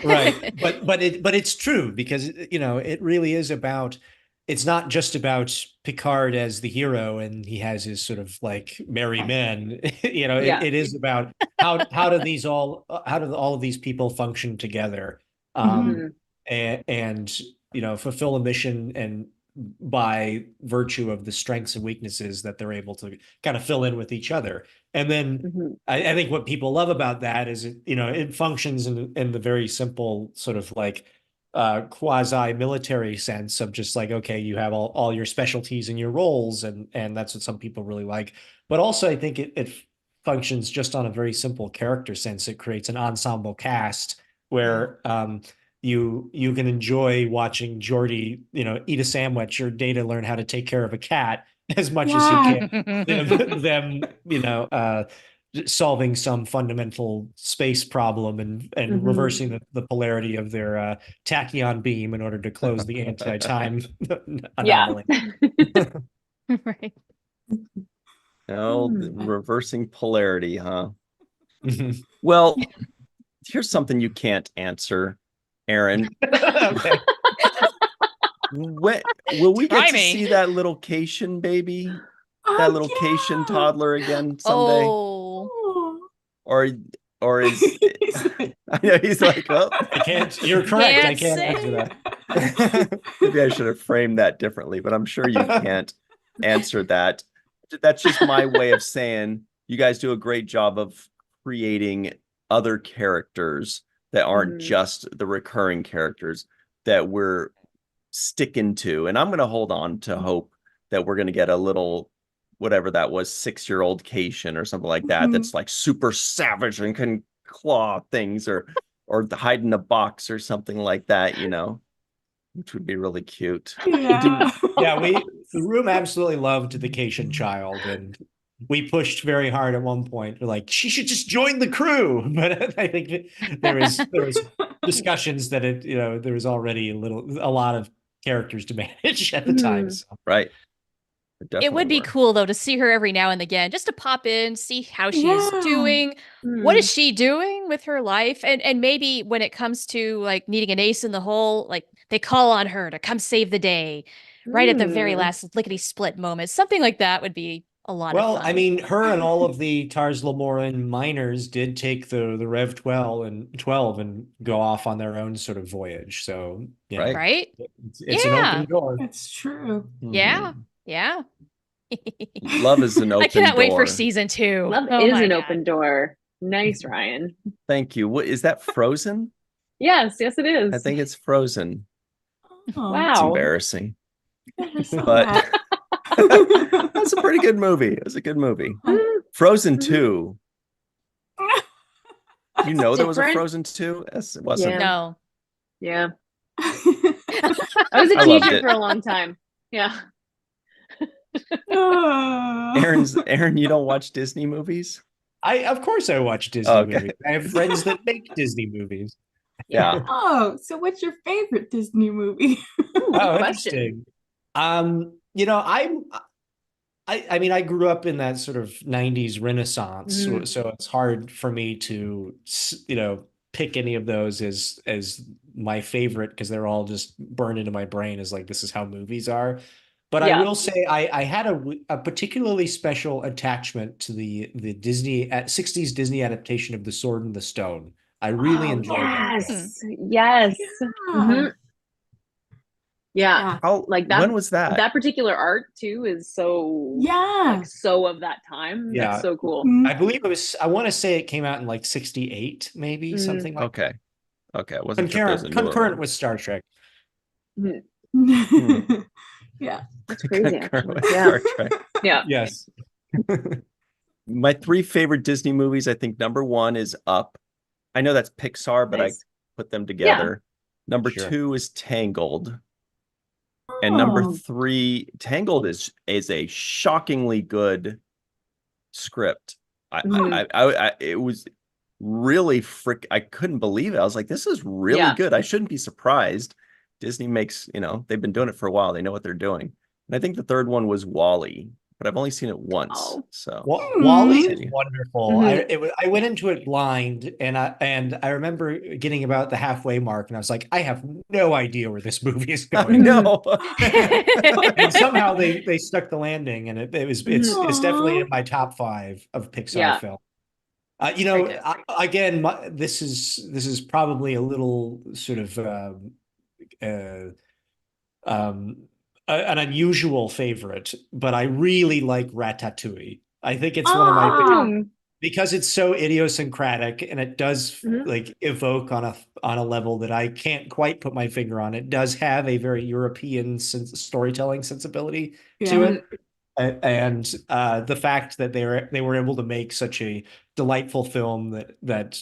Right, but it's true, because it really is about, it's not just about Picard as the hero and he has his sort of like merry men. It is about how do all of these people function together, and fulfill a mission, and by virtue of the strengths and weaknesses that they're able to kind of fill in with each other. And then I think what people love about that is it functions in the very simple sort of like quasi-military sense of just like, okay, you have all your specialties and your roles, and that's what some people really like. But also I think it functions just on a very simple character sense. It creates an ensemble cast where you can enjoy watching Geordi, eat a sandwich, or Data learn how to take care of a cat, as much as you can them solving some fundamental space problem and reversing the polarity of their tachyon beam in order to close the anti-time anomaly. Right. Reversing polarity, huh? Well, here's something you can't answer, Aaron. Okay. Will we get to see that little Cation baby? That little Cation toddler again someday? Or is I know he's like, well, I can't. You're correct. Can't I can't say. answer that. maybe I should have framed that differently, but I'm sure you can't answer that. That's just my way of saying you guys do a great job of creating other characters that aren't just the recurring characters that we're sticking to. And I'm going to hold on to hope that we're going to get a little, whatever that was, 6-year-old Cation or something like that, that's like super savage and can claw things, or hide in a box or something like that, which would be really cute. Yeah. The room absolutely loved the Cation child, and we pushed very hard at one point. We're like, she should just join the crew. But I think there was discussions that there was already a lot of characters to manage at the time. So. Right. It would be cool though to see her every now and again, just to pop in, see how she's doing. What is she doing with her life? And maybe when it comes to like needing an ace in the hole, like they call on her to come save the day right at the very last lickety split moment. Something like that would be a lot of fun. Well, I mean, her and all of the Tars Lamoran miners did take the Rev 12 and go off on their own sort of voyage. So, right? It's an open door. It's true. Yeah. Love is an open door. I cannot wait for season 2. Love is an open door. Nice, Ryan. Thank you. What is that, Frozen? Yes, it is. I think it's Frozen. Wow. It's embarrassing. But that's a pretty good movie. It was a good movie. Frozen 2. There was a Frozen 2? Yes, it wasn't. No. Yeah. I was a teacher for a long time. Yeah. Aaron, you don't watch Disney movies? Of course I watch Disney movies. I have friends that make Disney movies. Yeah. Oh, so what's your favorite Disney movie? Oh, interesting. I mean, I grew up in that sort of 90s Renaissance, so it's hard for me to, pick any of those as my favorite, because they're all just burned into my brain as like, this is how movies are. But I will say I had a particularly special attachment to the Disney 60s Disney adaptation of The Sword and the Stone. I really enjoyed that. Yes. Yeah. Like that. When was that? That particular art too is so so of that time. Yeah. That's so cool. I believe I want to say it came out in like 68, maybe something like that. Okay. It wasn't concurrent with Star Trek. Yeah. That's crazy. Yeah. Yeah. Yes. My 3 favorite Disney movies, I think number 1 is Up. I know that's Pixar, but I Nice. put them together. Number Sure. 2 is Tangled. And number Oh. 3, Tangled is a shockingly good script. It was really I couldn't believe it. I was like, this is really Yeah. good. I shouldn't be surprised. Disney makes, they've been doing it for a while. They know what they're doing. And I think the third one was Wall-E, but I've only seen it once. Oh. So Wall-E is wonderful. Mhm. I went into it blind, and I remember getting about the halfway mark, and I was like, I have no idea where this movie is going. no. And somehow they stuck the landing, and it's definitely in my top 5 of Pixar Yeah. film. Fantastic. This is probably a little sort of an unusual favorite, but I really like Ratatouille. I think it's one of my Mm. because it's so idiosyncratic, and it does Mhm. like evoke on a level that I can't quite put my finger on. It does have a very European storytelling sensibility to it. And the fact that they were able to make such a delightful film that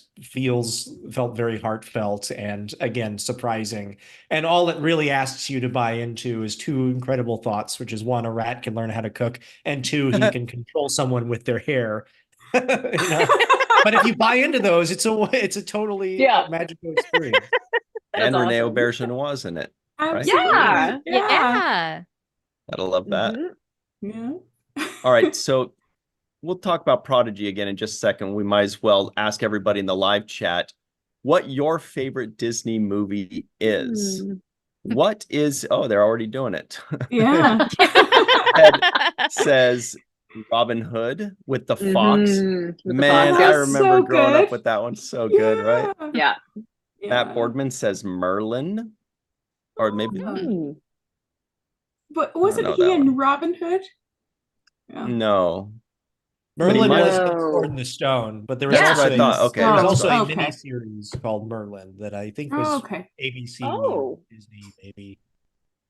felt very heartfelt and, again, surprising, and all it really asks you to buy into is 2 incredible thoughts, which is 1, a rat can learn how to cook, and 2, he can control someone with their hair. But if you buy into those, it's a totally magical experience. And That's Renee awesome. Auberjonois was in it. Right? Yeah. Yeah. Gotta love that. Mhm. Yeah. All right, so we'll talk about Prodigy again in just a second. We might as well ask everybody in the live chat what your favorite Disney movie is. What is, they're already doing it. Yeah. Ed says Robin Hood with the fox. Mhm. With the Man, fox, I yes. remember So growing good. up with that one. So good, right? Yeah. Matt Boardman says Merlin. Or maybe Mm. But I wasn't don't know he that in one. Robin Hood? Yeah. No. Merlin might- was in No. Sword in the Stone, but there was Yeah. That's what I thought. Okay, there was that's also right. a Okay. miniseries called Merlin that I think was Okay. ABC, Oh. Disney, maybe.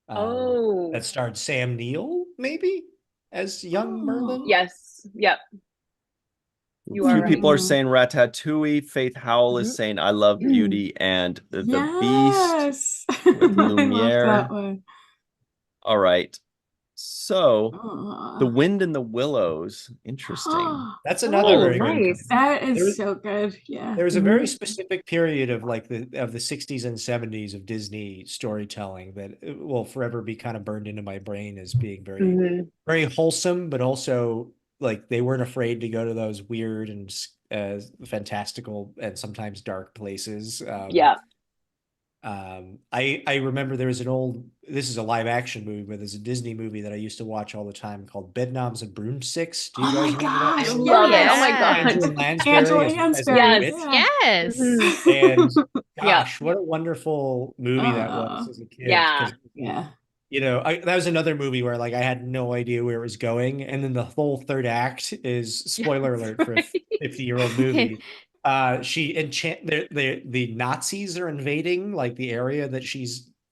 Oh. That starred Sam Neill, maybe, as young Merlin. Yes. Yep. You A are few right. people are saying Ratatouille. Faith Howell is Mhm. saying I Love Beauty and the Beast Yes. with I love Lumiere. that one. All right. So The Wind in the Willows. Interesting. That's another very good one. Nice. That is There was- so good. Yeah. There was a very specific period of like the 60s and 70s of Disney storytelling that will forever be kind of burned into my brain as being very Mhm. very wholesome, but also like they weren't afraid to go to those weird and fantastical and sometimes dark places. Yeah. I remember there was this is a live action movie, but there's a Disney movie that I used to watch all the time called Bedknobs and Broomsticks. Do you Oh guys my remember that gosh. I movie? love it. Yes. Oh my god. Angela Lansbury Angela as Lansbury. a Yes. witch. Yes. Mhm. And Yeah. gosh, what a wonderful movie that was as a kid. Yeah. 'Cause, Yeah. that was another movie where like I had no idea where it was going, and then the whole third act is spoiler alert for a 50-year-old movie. The Nazis are invading like the area that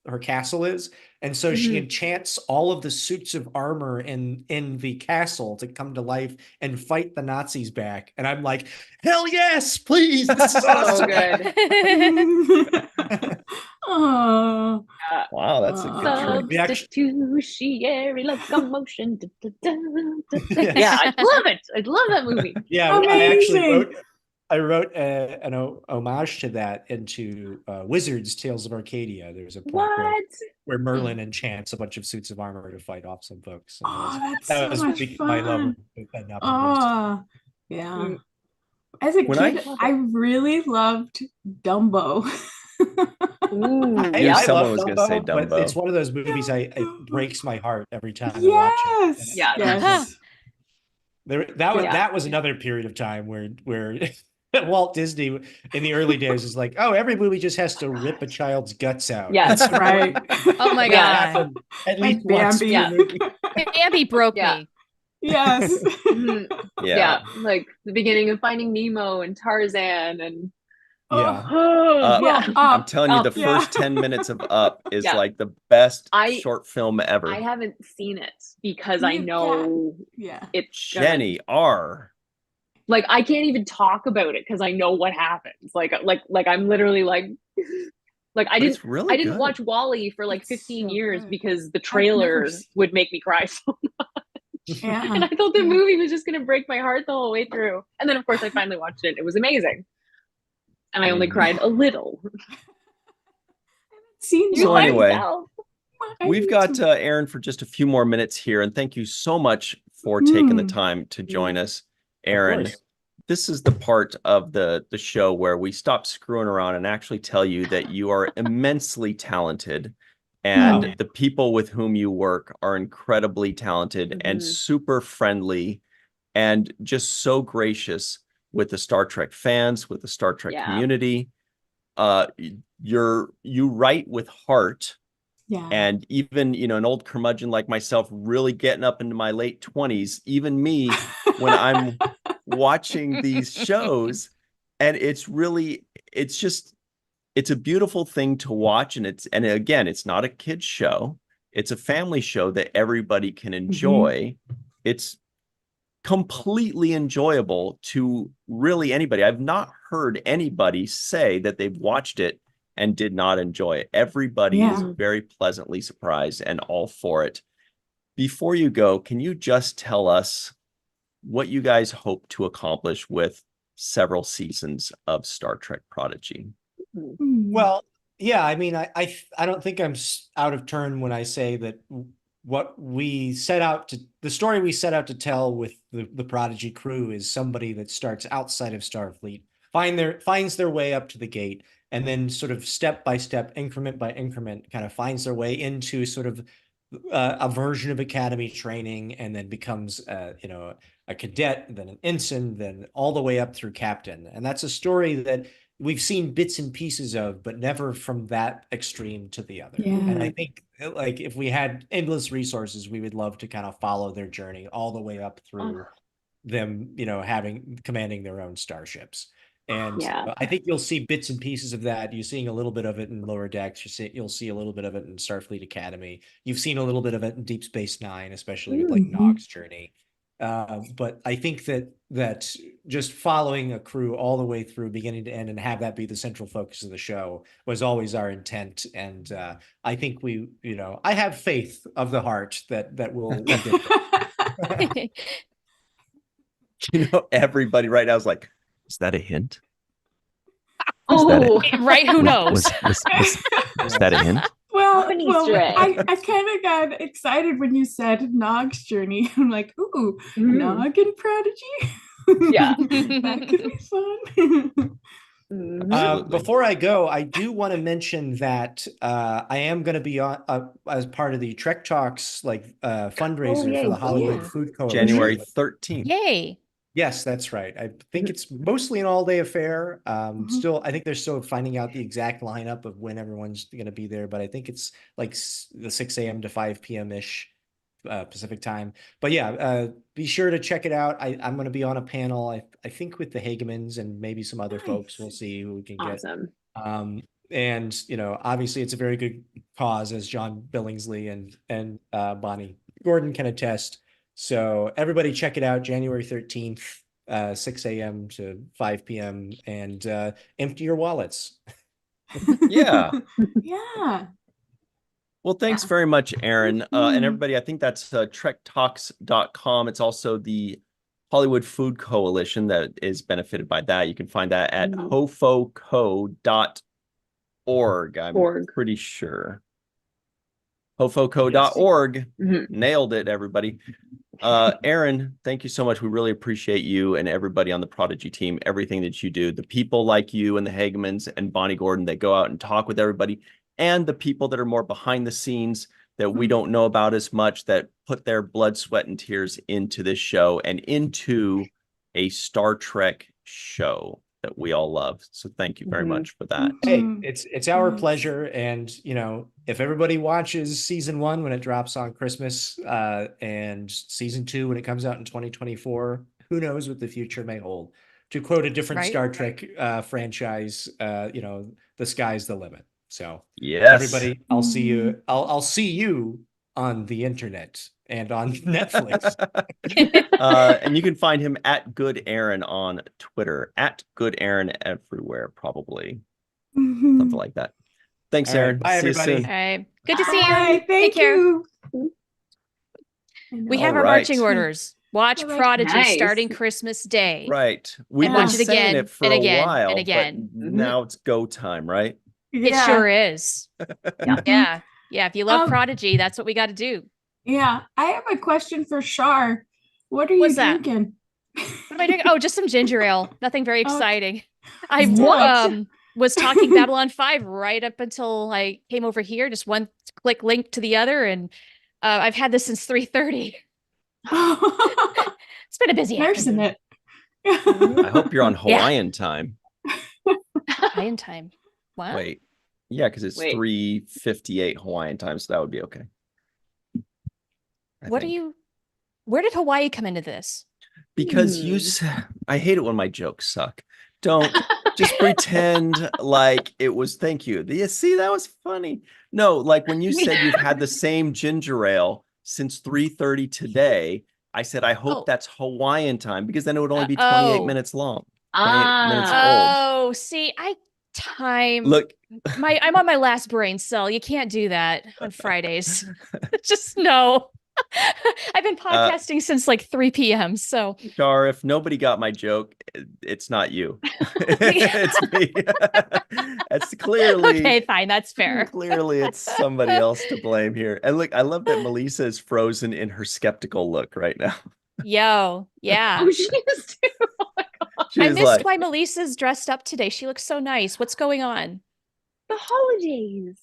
her castle is, and so she Mhm. enchants all of the suits of armor in the castle to come to life and fight the Nazis back. And I'm like, hell yes, please, this is So awesome. good. Oh. Wow, that's a good trick. Substitutionary locomotion. Yeah, I love it. I love that movie. Yeah, Amazing. I wrote an homage to that into Wizards Tales of Arcadia. There's a point where Merlin enchants a bunch of suits of armor to fight off some folks. And That's so much my love fun. of Bedknobs and Broomsticks. Oh, yeah. As a kid, I really loved Dumbo. Ooh, I knew someone was going to say but Dumbo. it's one of those movies it breaks my heart every time I watch it. Yeah. Yes. That was another period of time where Walt Disney in the early days is like, oh, every movie just has to rip a child's guts out. Yeah. That's right. Oh my Yeah. god. At Like least once Bambi. per movie. Bambi broke Yeah. me. Yes. Mhm. Yeah. Yeah, like the beginning of Finding Nemo and Tarzan and Yeah. yeah. I'm telling you, Up. the first 10 minutes of Up is Yeah. like the best I- short film ever. I haven't seen it because I know Yeah. it's Jenny R. Like I can't even talk about it because I know what happens. Like I'm literally like I But didn't it's really good. watch Wally for like It's 15 so years good. because the I've never trailer seen would make me cry so Yeah. and I thought the movie was just gonna break my heart the whole way through. And then of course I finally watched it. It was amazing. And I only Mhm. cried a little. Seen You So like anyway, Val? we've got Aaron for just a few more minutes here, and thank you so much for taking the time to join us, Aaron. course. This is the part of the show where we stop screwing around and actually tell you that you are immensely talented, and Wow. the people with whom you work are incredibly talented and super friendly and just so gracious with the Star Trek fans, with the Star Trek community. You write with heart. Yeah. And even, an old curmudgeon like myself, really getting up into my late 20s, even me, when I'm watching these shows, and it's a beautiful thing to watch. And again, it's not a kid's show. It's a family show that everybody can enjoy. It's completely enjoyable to really anybody. I've not heard anybody say that they've watched it and did not enjoy it. Everybody is very pleasantly surprised and all for it. Before you go, can you just tell us what you guys hope to accomplish with several seasons of Star Trek Prodigy? Well, yeah, I mean, I don't think I'm out of turn when I say that the story we set out to tell with the Prodigy crew is somebody that starts outside of Starfleet, finds their way up to the gate, and then sort of step by step, increment by increment, kind of finds their way into sort of a version of academy training, and then becomes a cadet, then an ensign, then all the way up through captain. And that's a story that we've seen bits and pieces of, but never from that extreme to the other. And I think like if we had endless resources, we would love to kind of follow their journey all the way up through them, commanding their own starships. And I think you'll see bits and pieces of that. You're seeing a little bit of it in Lower Decks. You'll see a little bit of it in Starfleet Academy. You've seen a little bit of it in Deep Space Nine, especially with like Nog's journey. But I think that just following a crew all the way through beginning to end and have that be the central focus of the show was always our intent. And I think I have faith of the heart that we'll get there. Everybody right now is like, is that a hint? Right? Who knows? Was that a hint? Well, I kind of got excited when you said Nog's journey. I'm like, ooh, Nog and Prodigy. Yeah. That could be fun. Before I go, I do want to mention that I am going to be on as part of the Trek Talks fundraiser for the Hollywood Food Coalition. January 13th. Yay. Yes, that's right. I think it's mostly an all-day affair. Still, I think they're still finding out the exact lineup of when everyone's going to be there, but I think it's like the 6 a.m. to 5 p.m.-ish Pacific time. But yeah, be sure to check it out. I'm going to be on a panel, I think with the Hagemans and maybe some other folks. We'll see who we can get. And obviously it's a very good cause, as John Billingsley and Bonnie Gordon can attest. So everybody check it out, January 13th, 6 a.m. to 5 p.m. and empty your wallets. Yeah. Yeah. Well, thanks very much, Aaron. And everybody, I think that's trektalks.com. It's also the Hollywood Food Coalition that is benefited by that. You can find that at hofoco.org, I'm pretty sure. hofoco.org. Nailed it, everybody. Aaron, thank you so much. We really appreciate you and everybody on the Prodigy team, everything that you do, the people like you and the Hagemans and Bonnie Gordon that go out and talk with everybody, and the people that are more behind the scenes that we don't know about as much, that put their blood, sweat, and tears into this show and into a Star Trek show that we all love. So thank you very much for that. Hey, it's our pleasure. And if everybody watches season 1 when it drops on Christmas, and season 2 when it comes out in 2024, who knows what the future may hold. To quote a different Star Trek franchise, the sky's the limit. So yes, everybody, I'll see you on the internet. and on Netflix. And you can find him at Good Aaron on Twitter, at Good Aaron everywhere, probably something like that. Thanks, All right, Aaron. bye, See you everybody. soon. All right. Good to see you. Bye, Take thank care. you. We have All our right. marching orders. Watch I like- Prodigy Nice. starting Christmas Day. Right. We've And been watch it saying again it for and a again and while, again. but now it's go time, right? It sure is. Yeah. Yeah. If you love Um, Prodigy, that's what we got to do. Yeah, I have a question for Shar. What are you What's that? drinking? What am I doing? Oh, just some ginger ale. Nothing very exciting. I What? was talking Babylon 5 right up until I came over here. Just one click link to the other. And I've had this since 3:30. It's been a busy Nursing afternoon. it. I hope you're on Hawaiian time. Hawaiian time. What? Wait. Yeah, because it's Wait. 3:58 Hawaiian time, so that would be okay. What are you? Where did Hawaii come into this? Because I hate it when my jokes suck. Don't just pretend like it was. Thank you. Yeah, see, that was funny. No, like when you said you've had the same ginger ale since 3:30 today, I said I hope Oh. that's Hawaiian time because then it would only be 28 Oh. minutes long. 28 minutes old. Oh, see, time. Look, I'm on my last brain cell. You can't do that on Fridays. Just no. I've been podcasting since like 3 p.m. So Char, if nobody got my joke, it's not you. It's me. That's clearly okay, fine, that's fair. Clearly, it's somebody else to blame here. And look, I love that Melissa is frozen in her skeptical look right now. Yo, yeah. Oh, she is too. Oh my God. She I is missed like, why Melissa's dressed up today. She looks so nice. What's going on? The holidays.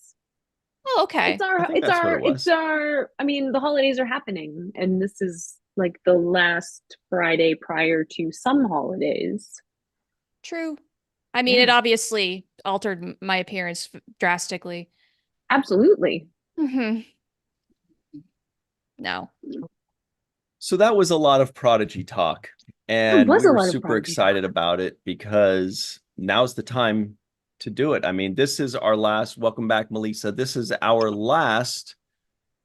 Oh, okay. I think that's what it was. I mean, the holidays are happening, and this is like the last Friday prior to some holidays. True. I mean, Yeah. it obviously altered my appearance drastically. Absolutely. Mm-hmm. No. So that was a lot of Prodigy talk. And was we a were lot of super Prodigy excited about it because now's the time to do it. I mean, this is our last, welcome back, Melissa. This is our last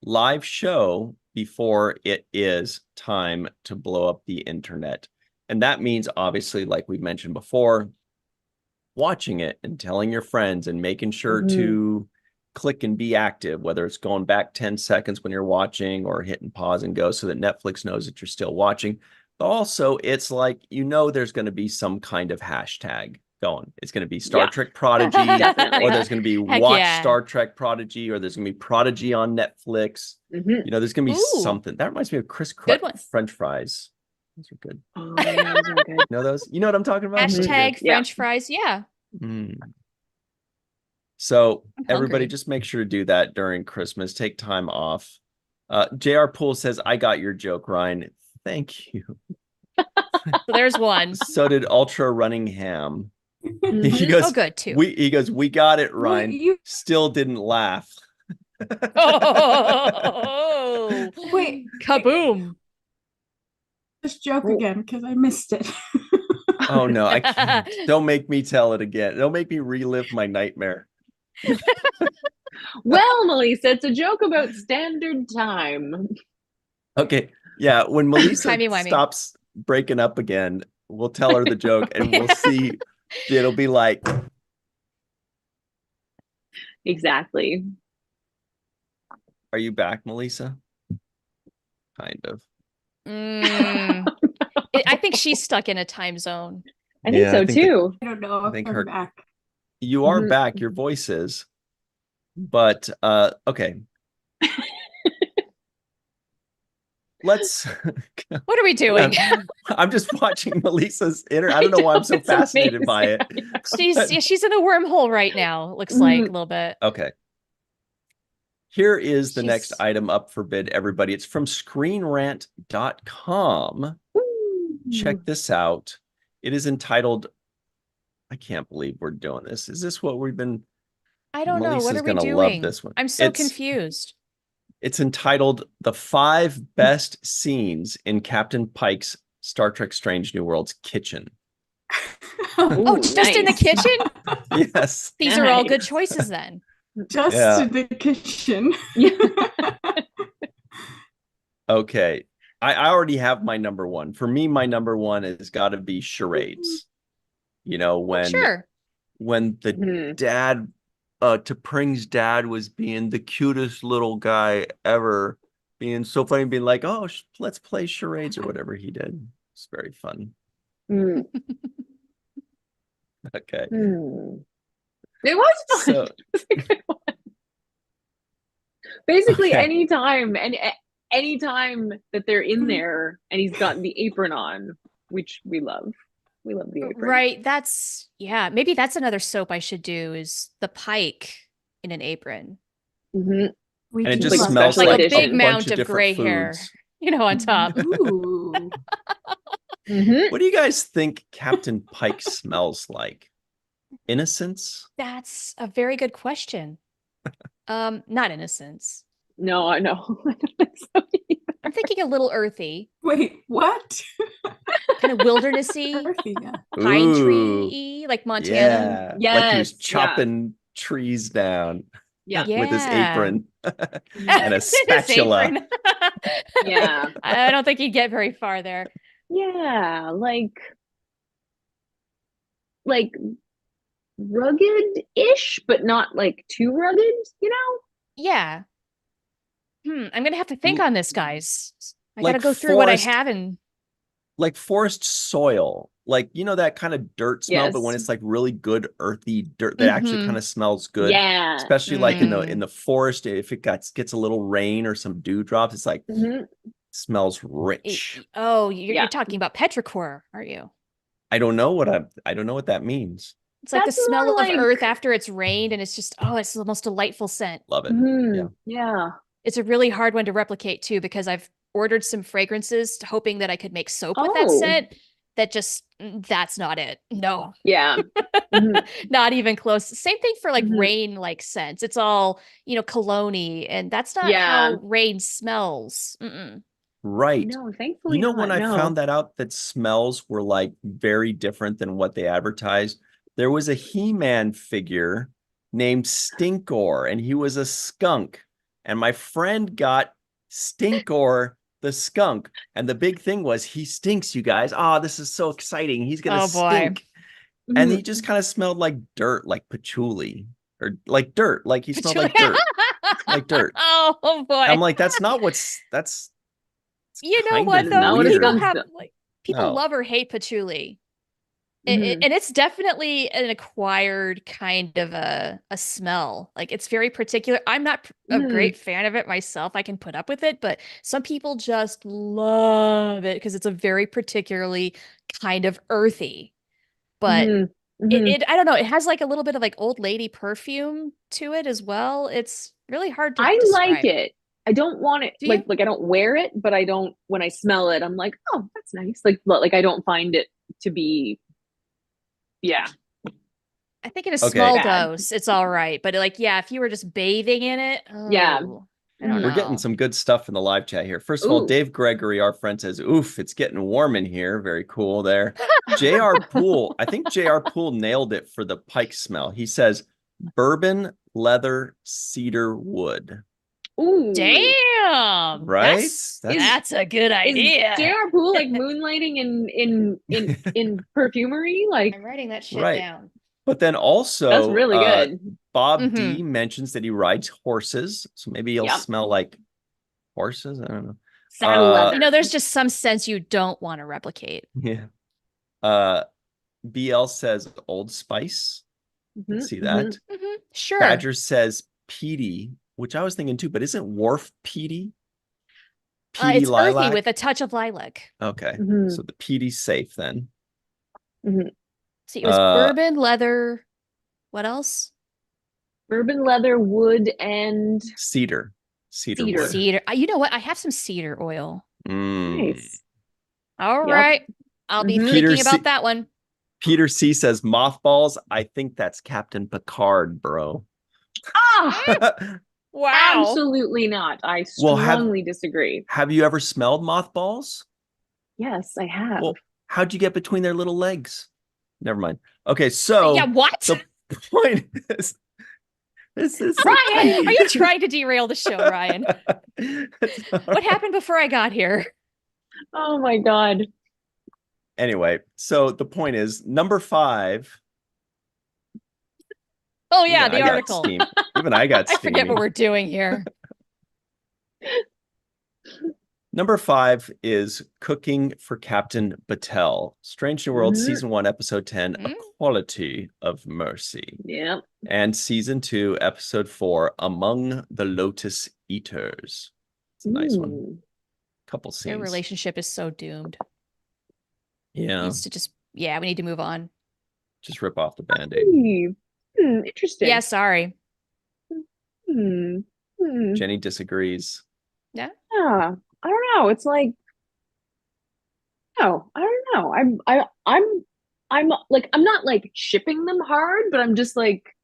live show before it is time to blow up the internet. And that means, obviously, like we mentioned before, watching it and telling your friends and making sure to click and be active, whether it's going back 10 seconds when you're watching or hitting pause and go so that Netflix knows that you're still watching. But also, it's like, there's going to be some kind of hashtag going. It's going to be Star Trek Prodigy, Definitely. or there's going to be Heck Watch yeah. Star Trek Prodigy, or there's going to be Prodigy on Netflix. There's going to be Ooh. something. That reminds me of Chris Good one. French fries. Those are good. Oh, yeah, those are good. You know those? You know what I'm talking about? Those are Hashtag Yeah. French fries. Yeah. good. Mm. So I'm everybody hungry. just make sure to do that during Christmas. Take time off. JR Poole says, I got your joke, Ryan. Thank you. So there's one. So did Ultra Running Ham. He Mhm. goes, Oh, good too. we got it, Well, Ryan. you Still didn't laugh. Oh, wait, kaboom. this joke again because I missed it. Oh no, I can't. Don't make me tell it again. Don't make me relive my nightmare. Well, Melissa, it's a joke about standard time. Okay. Yeah. When Melissa Timey-wimey. stops breaking up again, we'll tell her the joke and we'll see. It'll be like, Exactly. are you back, Melissa? Kind of. Mm. I think she's stuck in a time zone. I think Yeah, so I think that- too. I don't know if think I'm her- back. You are Mhm. back. Your voice is. But okay. Let's. What are we doing? I'm just watching Melissa's I don't know why I'm so It's fascinated by it. She's in a wormhole right now. It looks like a Mhm. little bit. Okay. Here is the next She's- item up for bid, everybody. It's from screenrant.com. Check this out. It is entitled, I can't believe we're doing this. Is this what we've been? I don't know. What Melissa's are we gonna doing? love this one. I'm so It's- confused. It's entitled The 5 Best Scenes in Captain Pike's Star Trek Strange New World's Kitchen. Oh, Ooh, just in the nice. kitchen? Yes. These are all good Nice. choices then. Just Yeah. in the kitchen. Okay. I already have my number one. For me, my number one has got to be charades. You know, Sure. when the Mhm. dad, T'Pring's dad was being the cutest little guy ever, being so funny, being like, oh, let's play charades or whatever he did. It's very fun. Mm. Okay. It was fun. So, It was a good one. Basically, okay. anytime that they're in there and he's got the apron on, which we love. We love the apron. Right. Maybe that's another soap I should do is the Pike in an apron. Mhm. We And it do just love smells Special like a edition. big a bunch mount of of different gray hair, foods. on top. Ooh. Mhm. What do you guys think Captain Pike smells like? Innocence? That's a very good question. Not innocence. No, I know. I don't think so either. I'm thinking a little earthy, Wait, what? kind of wildernessy, Earthy, yeah. pine Ooh, tree, like Montana. yeah. Like he was Yes, chopping trees down Yeah. with his Yeah. apron Mhm. and a His spatula. apron. Yeah. I don't think he'd get very far there. Yeah, like rugged-ish, but not like too rugged, you know? Yeah. I'm gonna have to think L- on this, guys. I like gotta go through what I forest, have and like forest soil. Like, you know, that kind of dirt smell, but when Yes. it's like really good earthy dirt that actually Mhm. kind of smells good. Yeah. Especially like in Mm. the forest, if it gets a little rain or some dewdrops, it's like Mhm. smells rich. Oh, you're Yeah. talking about petrichor, aren't you? I don't know what that means. It's like the That's more smell of like earth after it's rained, and it's just, it's the most delightful scent. Love it. Yeah. Yeah. It's a really hard one to replicate too, because I've ordered some fragrances hoping that I could make soap with that Oh. scent. That's not it. No, Yeah. Mhm. not even close. Same thing for like Mhm. rain like scents. It's all, cologne-y, and that's not Yeah. how rain smells. Mm-mm. Right. No, You thankfully know, not. when I No. found that out, that smells were like very different than what they advertised. There was a He-Man figure named Stinkor, and he was a skunk. And my friend got Stinkor the skunk. And the big thing was he stinks, you guys. Oh, this is so exciting. He's gonna Oh, boy. stink. And Mhm. he just kind of smelled like dirt, like patchouli. Or like dirt. Like he smelled like Patchouli. dirt. Like dirt. Oh boy. I'm like, that's You know kind what of though? Not what a weird. People skunk have smells. people No. love or hate patchouli. Mhm. And it's definitely an acquired kind of a smell. Like it's very particular. I'm not a Mhm. great fan of it myself. I can put up with it, but some people just love it because it's a very particularly kind of earthy. But Mhm. Mhm. I don't know, it has like a little bit of like old lady perfume to it as well. It's really hard to I like describe. it. I don't want it Do you? like I don't wear it, but I don't when I smell it, I'm like, oh, that's nice. Like I don't find it to be yeah. I think in a Okay. small Bad. dose, it's all right. But like, yeah, if you were just bathing in it, Yeah. I don't Mhm. We're know. getting some good stuff in the live chat here. First of all, Ooh. Dave Gregory, our friend, says, oof, it's getting warm in here. Very cool there. J.R. Poole, I think J.R. Poole nailed it for the Pike smell. He says, bourbon, leather, cedar, wood. Ooh. Damn. Right? That's a good Is idea. J.R. Poole like moonlighting in perfumery? Like I'm writing that shit Right. down. But then also, that's really good. Bob D mentions that he rides horses. So maybe he'll Yep. smell like horses. I don't know. Saddle leather. There's just some sense you don't want to replicate. Yeah. BL says Old Spice. Mhm, See mhm. that. Sure. Badger says peaty, which I was thinking too, but isn't Wharf peaty? Peaty It's lilac? earthy with a touch of lilac. Okay. Mhm. So the peaty's safe then. Mhm. See, it was bourbon, leather. What else? Bourbon leather, wood, and Cedar. Cedar Cedar. wood. Cedar. You know what? I have some cedar oil. nice. All Yep. right. I'll be Mhm. Peter thinking about C- that one. Peter C says mothballs. I think that's Captain Picard, bro. Ah, Wow. absolutely not. I Well, strongly disagree. Have you ever smelled mothballs? Yes, I have. Well, how'd you get between their little legs? Never mind. Okay, so Yeah, what? the point is This is Ryan, are you trying to derail the show, Ryan? What happened before I got here? Oh my God. Anyway, so the point is number 5. Oh yeah, Even the I got article. steam. Even I got I forget what steamy. we're doing here. Number 5 is Cooking for Captain Battelle. Strange New World, Mhm. Season 1, Episode 10, Mhm. Equality of Mercy. Yeah. And Season 2, Episode 4, Among the Lotus Eaters. It's a nice one. Ooh. Couple Their scenes. relationship is so doomed. Yeah. Needs to we need to move on. Just rip off the Band-Aid. Interesting. Yeah, sorry. Hmm. Jenny disagrees. Yeah. I don't know. It's like, no, I don't know. I'm like, I'm not like shipping them hard, but I'm just like,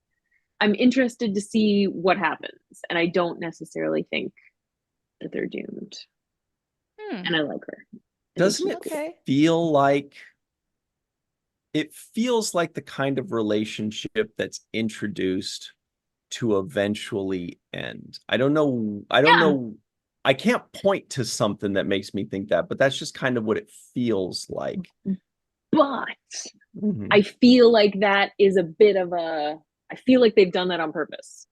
I'm interested to see what happens. And I don't necessarily think that they're doomed. And I like her. Doesn't it Okay. feel like it feels like the kind of relationship that's introduced to eventually end? I don't know. I can't point to something that makes me think that, but that's just kind of what it feels like. But Mhm. I feel like that is a bit of I feel like they've done that on purpose.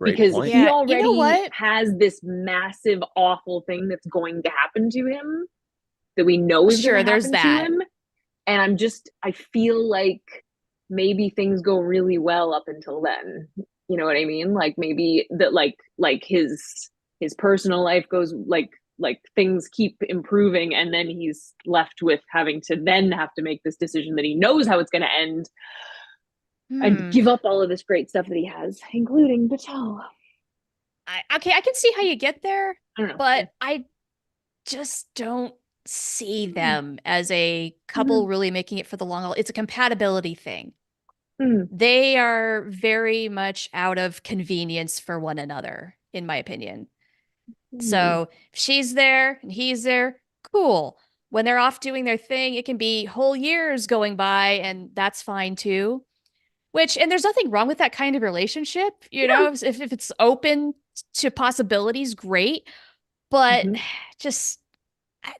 Great Because point. he Yeah, you already know what? has this massive, awful thing that's going to happen to him that we know is Sure, going to there's happen that. to him. And I feel like maybe things go really well up until then. You know what I mean? Like maybe that like his personal life goes like things keep improving, and then he's left with having to make this decision that he knows how it's going to end and give up all of this great stuff that he has, including Battelle. Okay, I can see how you get there, I don't know. but I just don't see them as a couple really making it for the long haul. It's a compatibility thing. They are very much out of convenience for one another, in my opinion. So if she's there and he's there, cool. When they're off doing their thing, it can be whole years going by, and that's fine too. And there's nothing wrong with that kind of relationship, you know, if it's open to possibilities, great. But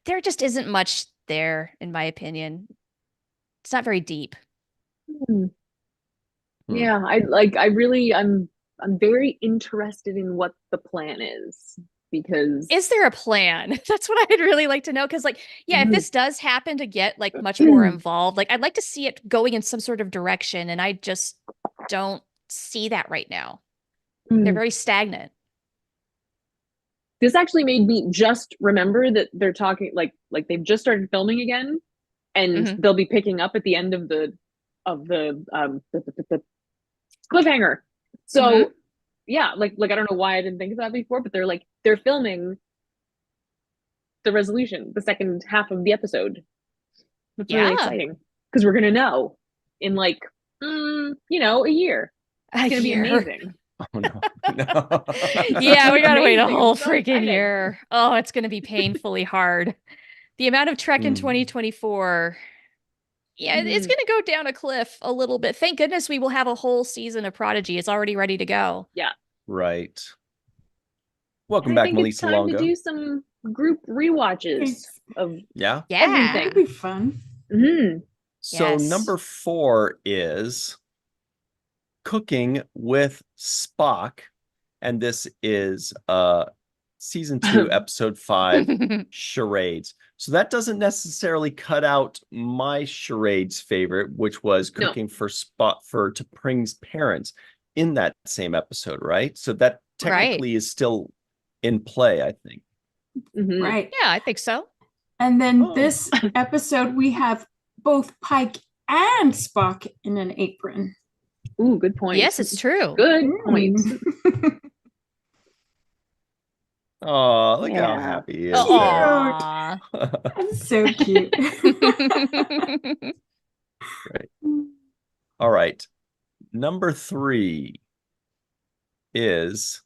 there just isn't much there, in my opinion. It's not very deep. Yeah, I'm very interested in what the plan is, because is there a plan? That's what I'd really like to know. Because if this does happen to get much more involved, I'd like to see it going in some sort of direction, and I just don't see that right now. They're very stagnant. This actually made me just remember that they're talking like they've just started filming again, and they'll be picking up at the end of the cliffhanger. So yeah, like I don't know why I didn't think of that before, but they're filming the resolution, the second half of the episode. That's really exciting, because we're gonna know in a year. It's gonna be amazing. Oh no. Yeah, we gotta wait a whole so freaking year. Oh, it's gonna be painfully hard. The amount of Trek in 2024. Yeah, it's gonna go down a cliff a little bit. Thank goodness we will have a whole season of Prodigy. It's already ready to go. Yeah. Right. Welcome back, Melissa It's time Longo. to do some group rewatches of everything. That'd be fun. So number 4 is Cooking with Spock, and this is season 2 episode 5 charades. So that doesn't necessarily cut out my charades favorite, which was cooking for T'Pring's parents in that same episode, right? So that technically is still in play, I think. Right. Yeah, I think so. And then this episode, we have both Pike and Spock in an apron. Ooh, good point. Yes, it's true. Good point. Oh, look how happy he is. Aww. That's so cute. Great. All right. Number 3 is,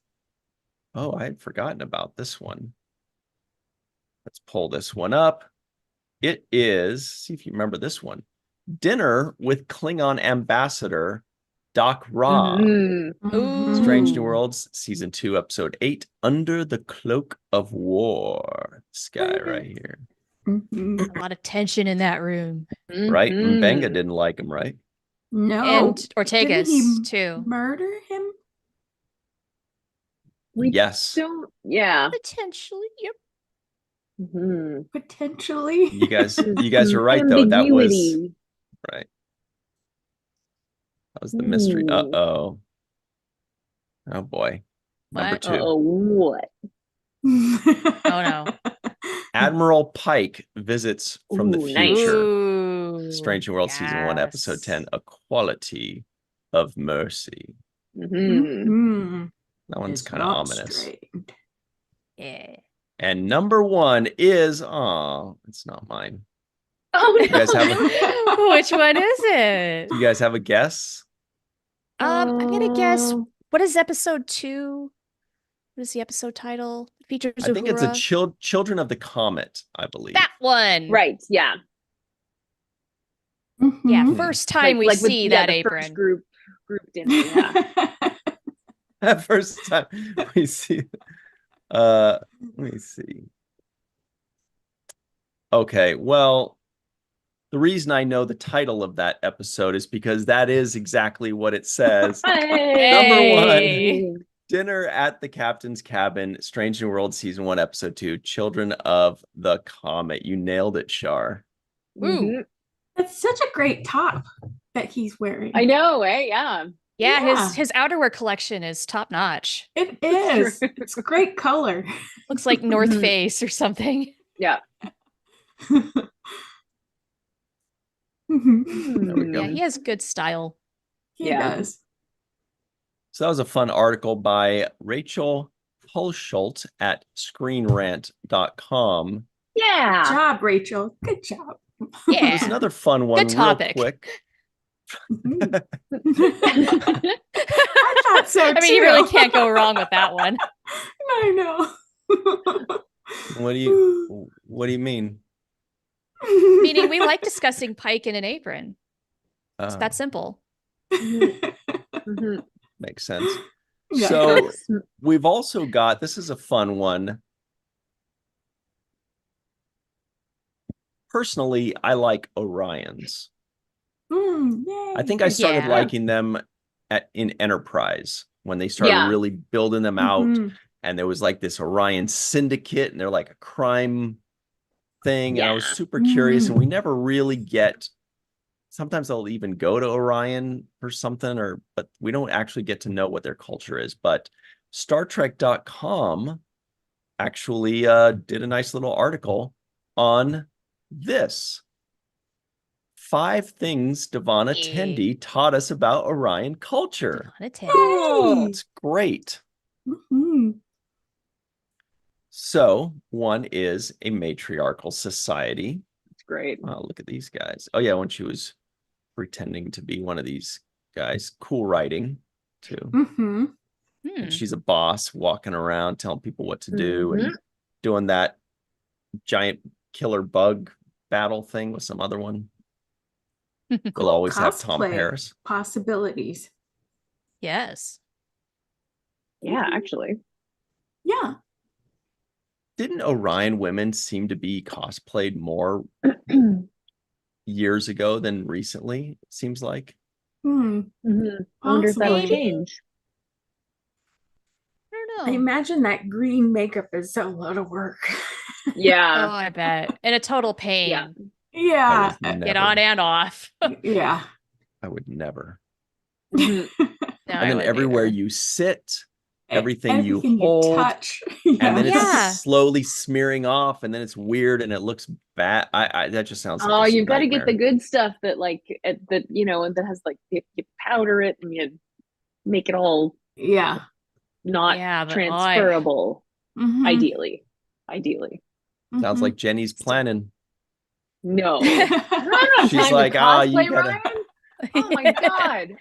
I had forgotten about this one. Let's pull this one up. It is, see if you remember this one. Dinner with Klingon ambassador Doc Ra. Mhm. Strange New Ooh. Worlds, Season 2, Episode 8, Under the Cloak of War. This guy right here. Mhm. A lot of tension in that room. Right? Mhm. Mbenga didn't like him, right? No. And Didn't Ortega's he too. murder him? We Yes. don't. Yeah. Potentially, yep. Mhm. Potentially. You guys There's are some right, though. That was ambiguity. right. That was the mystery. Ooh. Uh-oh. Oh, boy. Number What? 2. Uh-oh, what? Oh no. Admiral Pike visits from the Ooh, nice. future. Ooh. Strange New World, Season 1, Episode 10, A Quality of Mercy. Mhm. Mhm. That one's It's kind of not ominous. straight. Yeah. And number 1 is, oh, it's not mine. Oh, You guys have Which one is it? Do you guys have a guess? I'm gonna guess. Uh, What is episode 2? What is the episode title? Features I think it's a Uhura? Children of the Comet, I believe. That one. right, yeah. Yeah, Mhm. first time we with, see yeah, that the apron. first group dinner, yeah. First time we see. Let me see. Okay, well, the reason I know the title of that episode is because that is exactly what it says. Number 1, Hey. Dinner at the Captain's Cabin, Strange New World, Season 1, Episode 2, Children of the Comet. You nailed it, Shar. Ooh. Mhm. That's such a great top that he's wearing. I know, eh? Yeah. Yeah, Yeah. his outerwear collection is top notch. It That's is. It's great color. Looks like North Mhm. Face or something. Yeah. There we go. Yeah, he has good style. He Yeah. does. So that was a fun article by Rachel Hulshult at screenrant.com. Yeah. Good job, Rachel. Good job. Yeah. There's another fun one, Good topic. real quick. Mhm. I thought so too. I mean, you really can't go wrong with that one. I know. What do you mean? Meaning we like discussing Pike in an apron. It's Uh, that simple. Mhm. makes sense. Yeah. So we've also got, this is a fun one. Personally, I like Orions. I think I started Yeah. liking them in Enterprise when they started Yeah. really building them out. Mhm. And there was like this Orion syndicate, and they're like a crime thing. And I was Yeah. super curious, and Mm. we never really get, sometimes they'll even go to Orion for something, but we don't actually get to know what their culture is. But StarTrek.com actually did a nice little article on this. 5 things Devana Hey. Tendi taught us about Orion culture. On a 10. Yay. It's great. Mhm. So, one is a matriarchal society. It's great. Oh, look at these guys. Oh, yeah, when she was pretending to be one of these guys. Cool writing, too. Mhm. And she's a boss walking around telling people what to do Mhm. and doing that giant killer bug battle thing with some other one. We'll Cool always have Tom cosplay Paris. possibilities. Yes. Yeah, actually. Yeah. Didn't Orion women seem to be cosplayed more years ago than recently, it seems like? Hmm. Mhm. I wonder if that'll Possibly. change. I don't I know. imagine that green makeup is a lot of work. Oh, Yeah. I bet. And a total pain. Yeah. Yeah. I would Get on and off. Yeah. I would never. Mhm. No, And I then wouldn't everywhere either. you sit, everything you Everything hold, touch. and then it's Yeah. slowly smearing off, and then it's weird and it looks bad. That just sounds like Oh, a you've got to get the nightmare. good stuff that that has like you powder it and you make it all Yeah. not Yeah, but transferable. Mhm. Ideally. Sounds Mhm. like Jenny's planning. No. I don't have She's time like, to you cosplay, gotta. Ryan. Oh my god.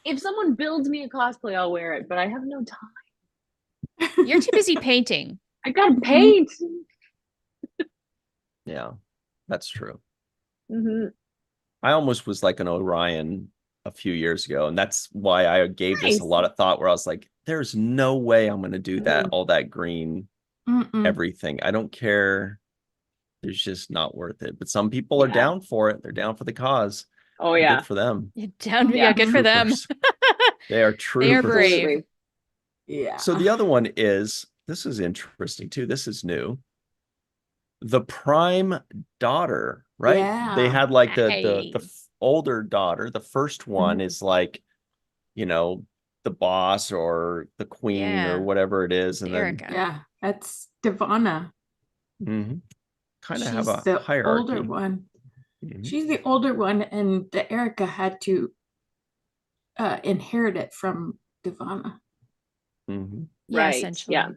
If someone builds me a cosplay, I'll wear it, but I have no time. You're too busy painting. I gotta paint. Yeah, that's true. Mhm. I almost was like an Orion a few years ago, and that's why I gave this a Nice. lot of thought. Where I was like, "There's no way I'm going to do that. All that green, everything. I don't care. There's just not worth it." But some people are down for it. They're down for the cause. Oh yeah. Good for them. Yeah, good for them. Troopers. They are troopers. They are brave. Absolutely. Yeah. So the other one is, this is interesting too. This is new. The prime daughter, right? Yeah. They had like the Nice. older daughter. The first one is like, you know, the boss or the queen Yeah. or whatever it is, and Erica. Yeah, that's Devana. then kind of She's have a the hierarchy. older one. Mhm. She's the older one, and the Erica had to inherit it from Devana. Mhm. Yeah, Right. essentially. Yeah.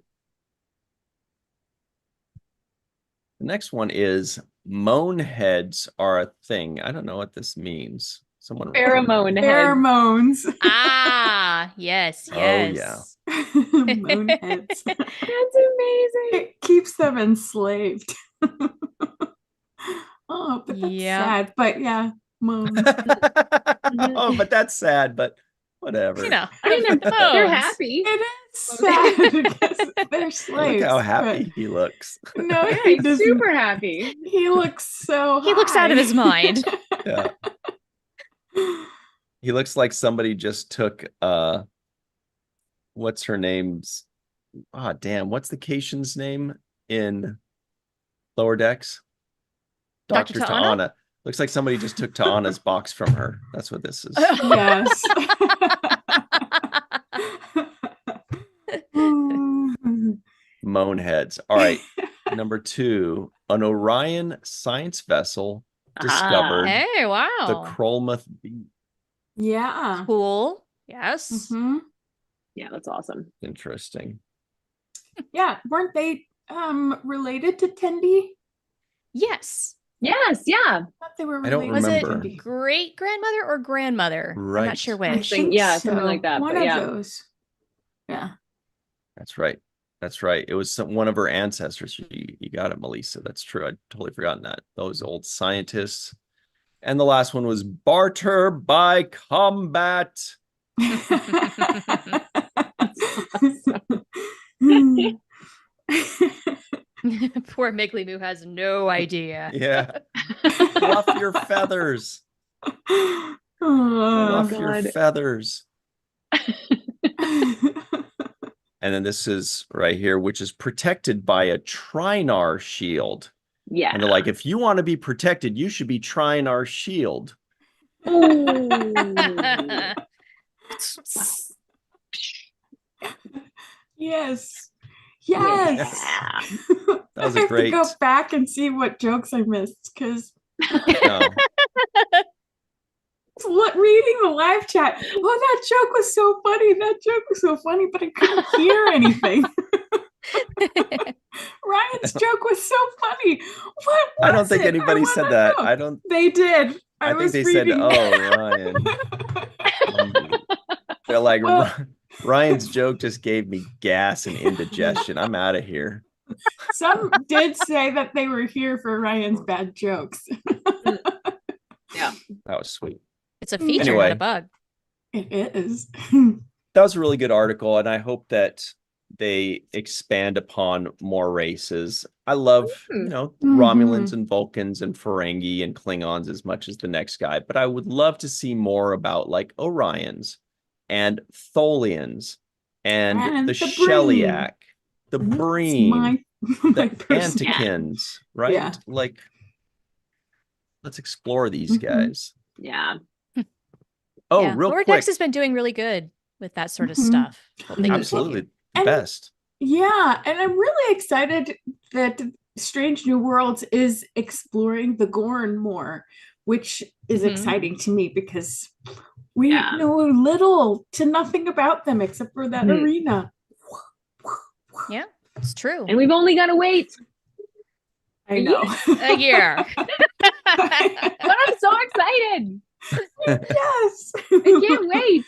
The next one is moan heads are a thing. I don't know what this means. Someone Pheromone heads. Pheromones. Ah, yes, Oh, yeah. yes. Moon heads. That's amazing. It keeps them enslaved. Oh, but that's Yeah. sad. But yeah, moans. Oh, but that's sad, but whatever. You know, I mean, they're moans. happy. It is sad because they're Look slaves. how but happy he looks. no, Yeah, he he's doesn't. super happy. He looks so He looks out of high. his mind. Yeah. He looks like somebody just took what's her name's what's the Cation's name in Lower Decks? Dr. Dr. Ta'ana? Ta'ana. Looks like somebody just took Ta'ana's box from her. That's what this is. Yes. Moan heads. All right. Number 2, an Orion science vessel discovered Hey, wow. the Krolmuth B. Yeah. Cool. Yes. hmm Yeah, that's awesome. Interesting. Yeah. Weren't they related to Tendi? Yes. Yes, yeah. I thought they were I don't related Was to it remember. Tendi. great grandmother or grandmother? I'm Right. not sure I which. think yeah, something like so. that, One but of yeah. those. Yeah. That's right. That's right. It was one of her ancestors. You got it, Melissa. That's true. I'd totally forgotten that. Those old scientists. And the last one was barter by combat. Poor Miggly Moo has no idea. Yeah. Fluff your feathers. Oh, Fluff your God. feathers. And then this is right here, which is protected by a Trinar shield. Yeah. And they're like, if you want to be protected, you should be trying our shield. Ooh. Yes. Yes. Yeah. That was I a have great. to go back and see what jokes I missed because No. reading the live chat. Oh, that joke was so funny. That joke was so funny, but I couldn't hear anything. Ryan's joke was so funny. What was I don't think it? anybody I said wanna that. know. I don't. They did. I think was they said, reading- "Oh, Ryan." They're like, Well- Ryan's joke just gave me gas and indigestion. I'm out of here. Some did say that they were here for Ryan's bad jokes. Yeah. That was sweet. It's a feature, Anyway. not a bug. It is. That was a really good article, and I hope that they expand upon more races. I love, Romulans and Vulcans and Ferengi and Klingons as much as the next guy, but I would love to see more about like Orions and Tholians and And the the Shellyak, the That's Breen, my the person. Antikins, right? Yeah. Like, let's explore these guys. Yeah. Oh, Yeah. real Lower quick. Decks has been doing really good with that sort of Mhm. stuff. Hope they Absolutely. continue. The And- best. Yeah, and I'm really excited that Strange New Worlds is exploring the Gorn more, which is Mhm. exciting to me because we Yeah. know little to nothing about them except for that Mhm. arena. Yeah, it's true. And we've only got to wait. I know. A year. But I'm so excited. Yes. I can't wait.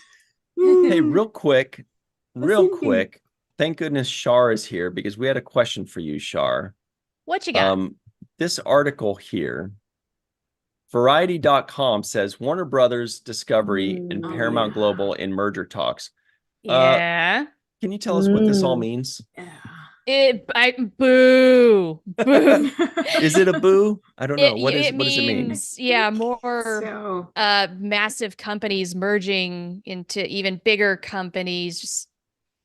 Hey, real quick, Indeed. thank goodness Shar is here because we had a question for you, Shar. What you got? This article here Variety.com says Warner Brothers Discovery and Paramount Global in merger talks. Yeah. Can you tell us what this all means? Boo. Is it a boo? I don't know. What does it mean? means, more massive companies merging into even bigger companies. Just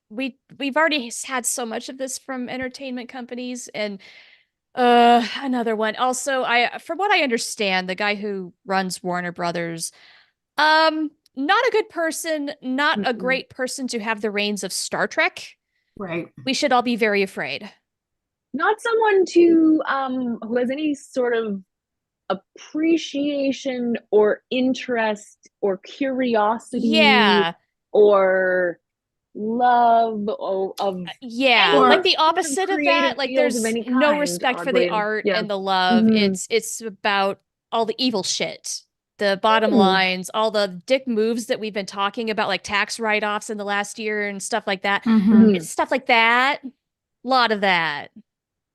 we've already had so much of this from entertainment companies, and another one. Also, from what I understand, the guy who runs Warner Brothers, not a good person, not a great person to have the reins of Star Trek. Right. We should all be very afraid. Not someone to who has any sort of appreciation or interest or curiosity or love of like the opposite of that. Like there's no respect for the art and the love. It's about all the evil shit, the bottom lines, all the dick moves that we've been talking about, like tax write-offs in the last year and stuff like that. It's stuff like that. A lot of that.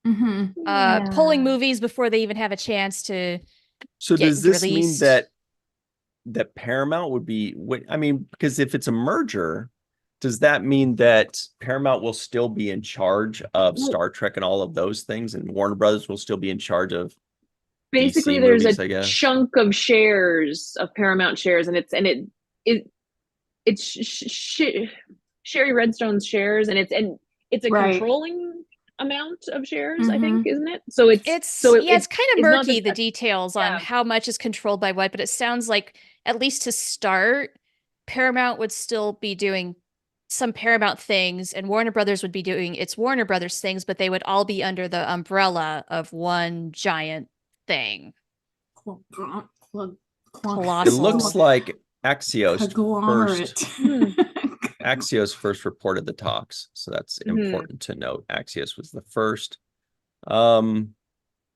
Pulling movies before they even have a chance to does this mean that Paramount would be, I mean, because if it's a merger, does that mean that Paramount will still be in charge of Star Trek and all of those things, and Warner Brothers will still be in charge of basically DC there's movies, a chunk of shares of Paramount shares, and it's Sherry Redstone's shares, and it's a controlling amount of shares, I think, isn't it? So it's kind of murky, the details on how much is controlled by what, but it sounds like, at least to start, Paramount would still be doing some Paramount things, and Warner Brothers would be doing its Warner Brothers things, but they would all be under the umbrella of one giant thing. Colossal. It looks like Axios first reported the talks, so that's important to note. Axios was the first.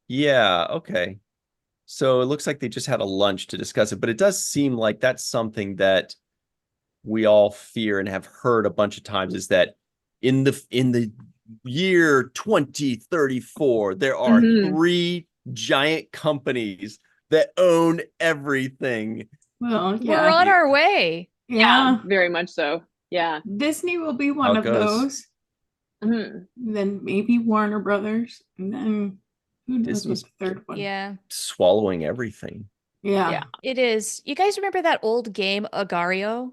Yeah, okay. So it looks like they just had a lunch to discuss it, but it does seem like that's something that we all fear and have heard a bunch of times, is that in the year 2034 there are 3 giant companies that own everything. Well, we're on our way. Yeah, very much so. Yeah, Disney will be one of those. Then maybe Warner Brothers, and then who knows what's the third one? Yeah, swallowing everything. Yeah, it is. You guys remember that old game Agario?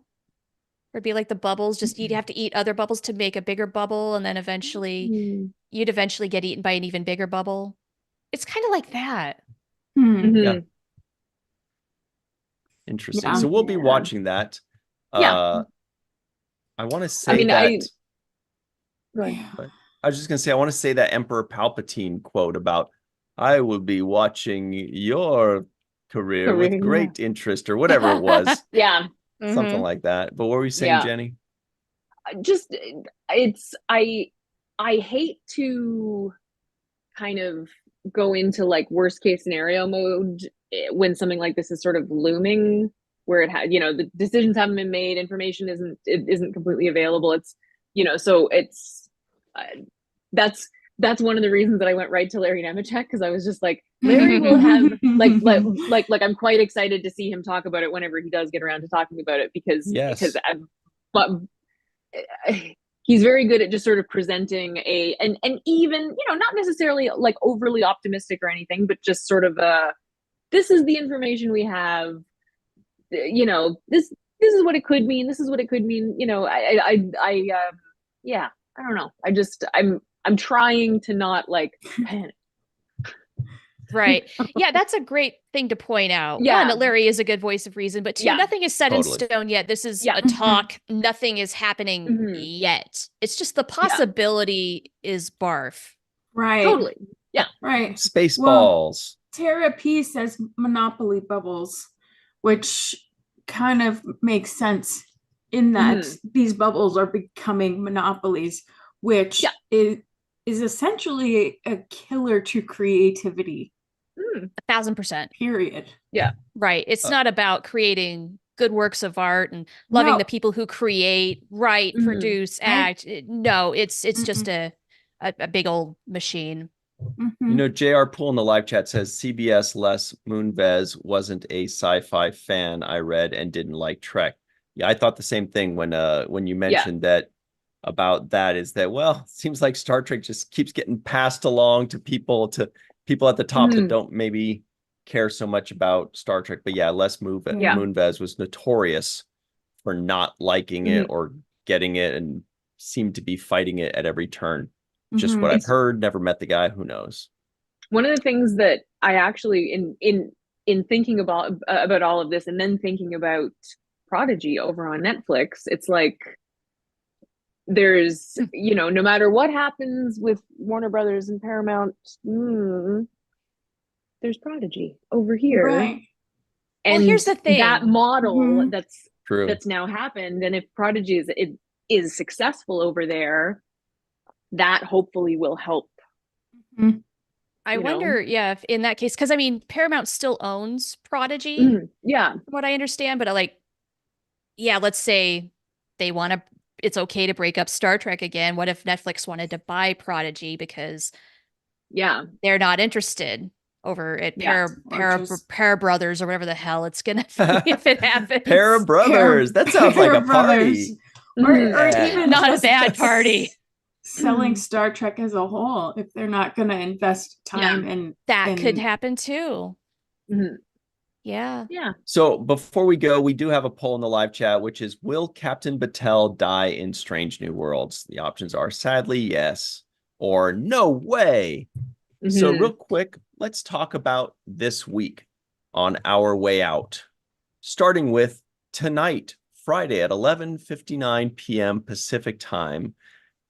Where it'd be like the bubbles, just you'd have to eat other bubbles to make a bigger bubble, and then eventually you'd eventually get eaten by an even bigger bubble. It's kind of like that. Yeah. Interesting. Yeah. So we'll be watching that. I want to say I was just going to say, I want to say that Emperor Palpatine quote about, "I will be watching your career with great interest," or whatever it was. Something like that. But what were you saying, Jenny? Just I hate to kind of go into like worst case scenario mode when something like this is sort of looming, where it had, the decisions haven't been made, information isn't completely available. It's, so it's that's one of the reasons that I went right to Larry Nemeczek, because I was just like, Larry will have like I'm quite excited to see him talk about it whenever he does get around to talking about it, because he's very good at just sort of presenting and even, not necessarily like overly optimistic or anything, but just sort of this is the information we have, this is what it could mean, this is what it could mean, I don't know, I'm trying to not like panic. Right. Yeah, that's a great thing to point out. One, that Larry is a good voice of reason, but two, nothing is set in stone yet. This is a talk. Nothing is happening yet. It's just the possibility is barf. Right. Totally. Yeah. Right. Spaceballs. Tara P says monopoly bubbles, which kind of makes sense in that these bubbles are becoming monopolies, which is essentially a killer to creativity. 1,000%. Period. Yeah. Right. It's not about creating good works of art and loving the people who create, write, produce, act. No, it's just a big old machine. You know, JR Poole in the live chat says CBS Les Moonves wasn't a sci-fi fan I read and didn't like Trek. Yeah, I thought the same thing when you mentioned that about that, is that, well, it seems like Star Trek just keeps getting passed along to people at the top that don't maybe care so much about Star Trek. But yeah, Les Moonves was notorious for not liking it or getting it, and seemed to be fighting it at every turn. Just what I've heard, never met the guy, who knows. One of the things that I actually, in thinking about all of this, and then thinking about Prodigy over on Netflix, it's like, there's, you know, no matter what happens with Warner Brothers and Paramount, there's Prodigy over here. Right. And well, here's the thing. That model that's true, that's now happened. And if Prodigy is successful over there, that hopefully will help. I wonder, if in that case, because I mean, Paramount still owns Prodigy. Yeah. From what I understand, but let's say they want to, it's okay to break up Star Trek again. What if Netflix wanted to buy Prodigy because they're not interested over at Para Brothers or whatever the hell it's gonna be if it happens. Para Brothers. That sounds like a party. Or even not a bad party. Selling Star Trek as a whole, if they're not going to invest time in that could happen too. Yeah. So before we go, we do have a poll in the live chat, which is, will Captain Batel die in Strange New Worlds? The options are sadly yes or no way. So real quick, let's talk about this week on our way out, starting with tonight, Friday at 11:59 p.m. Pacific time.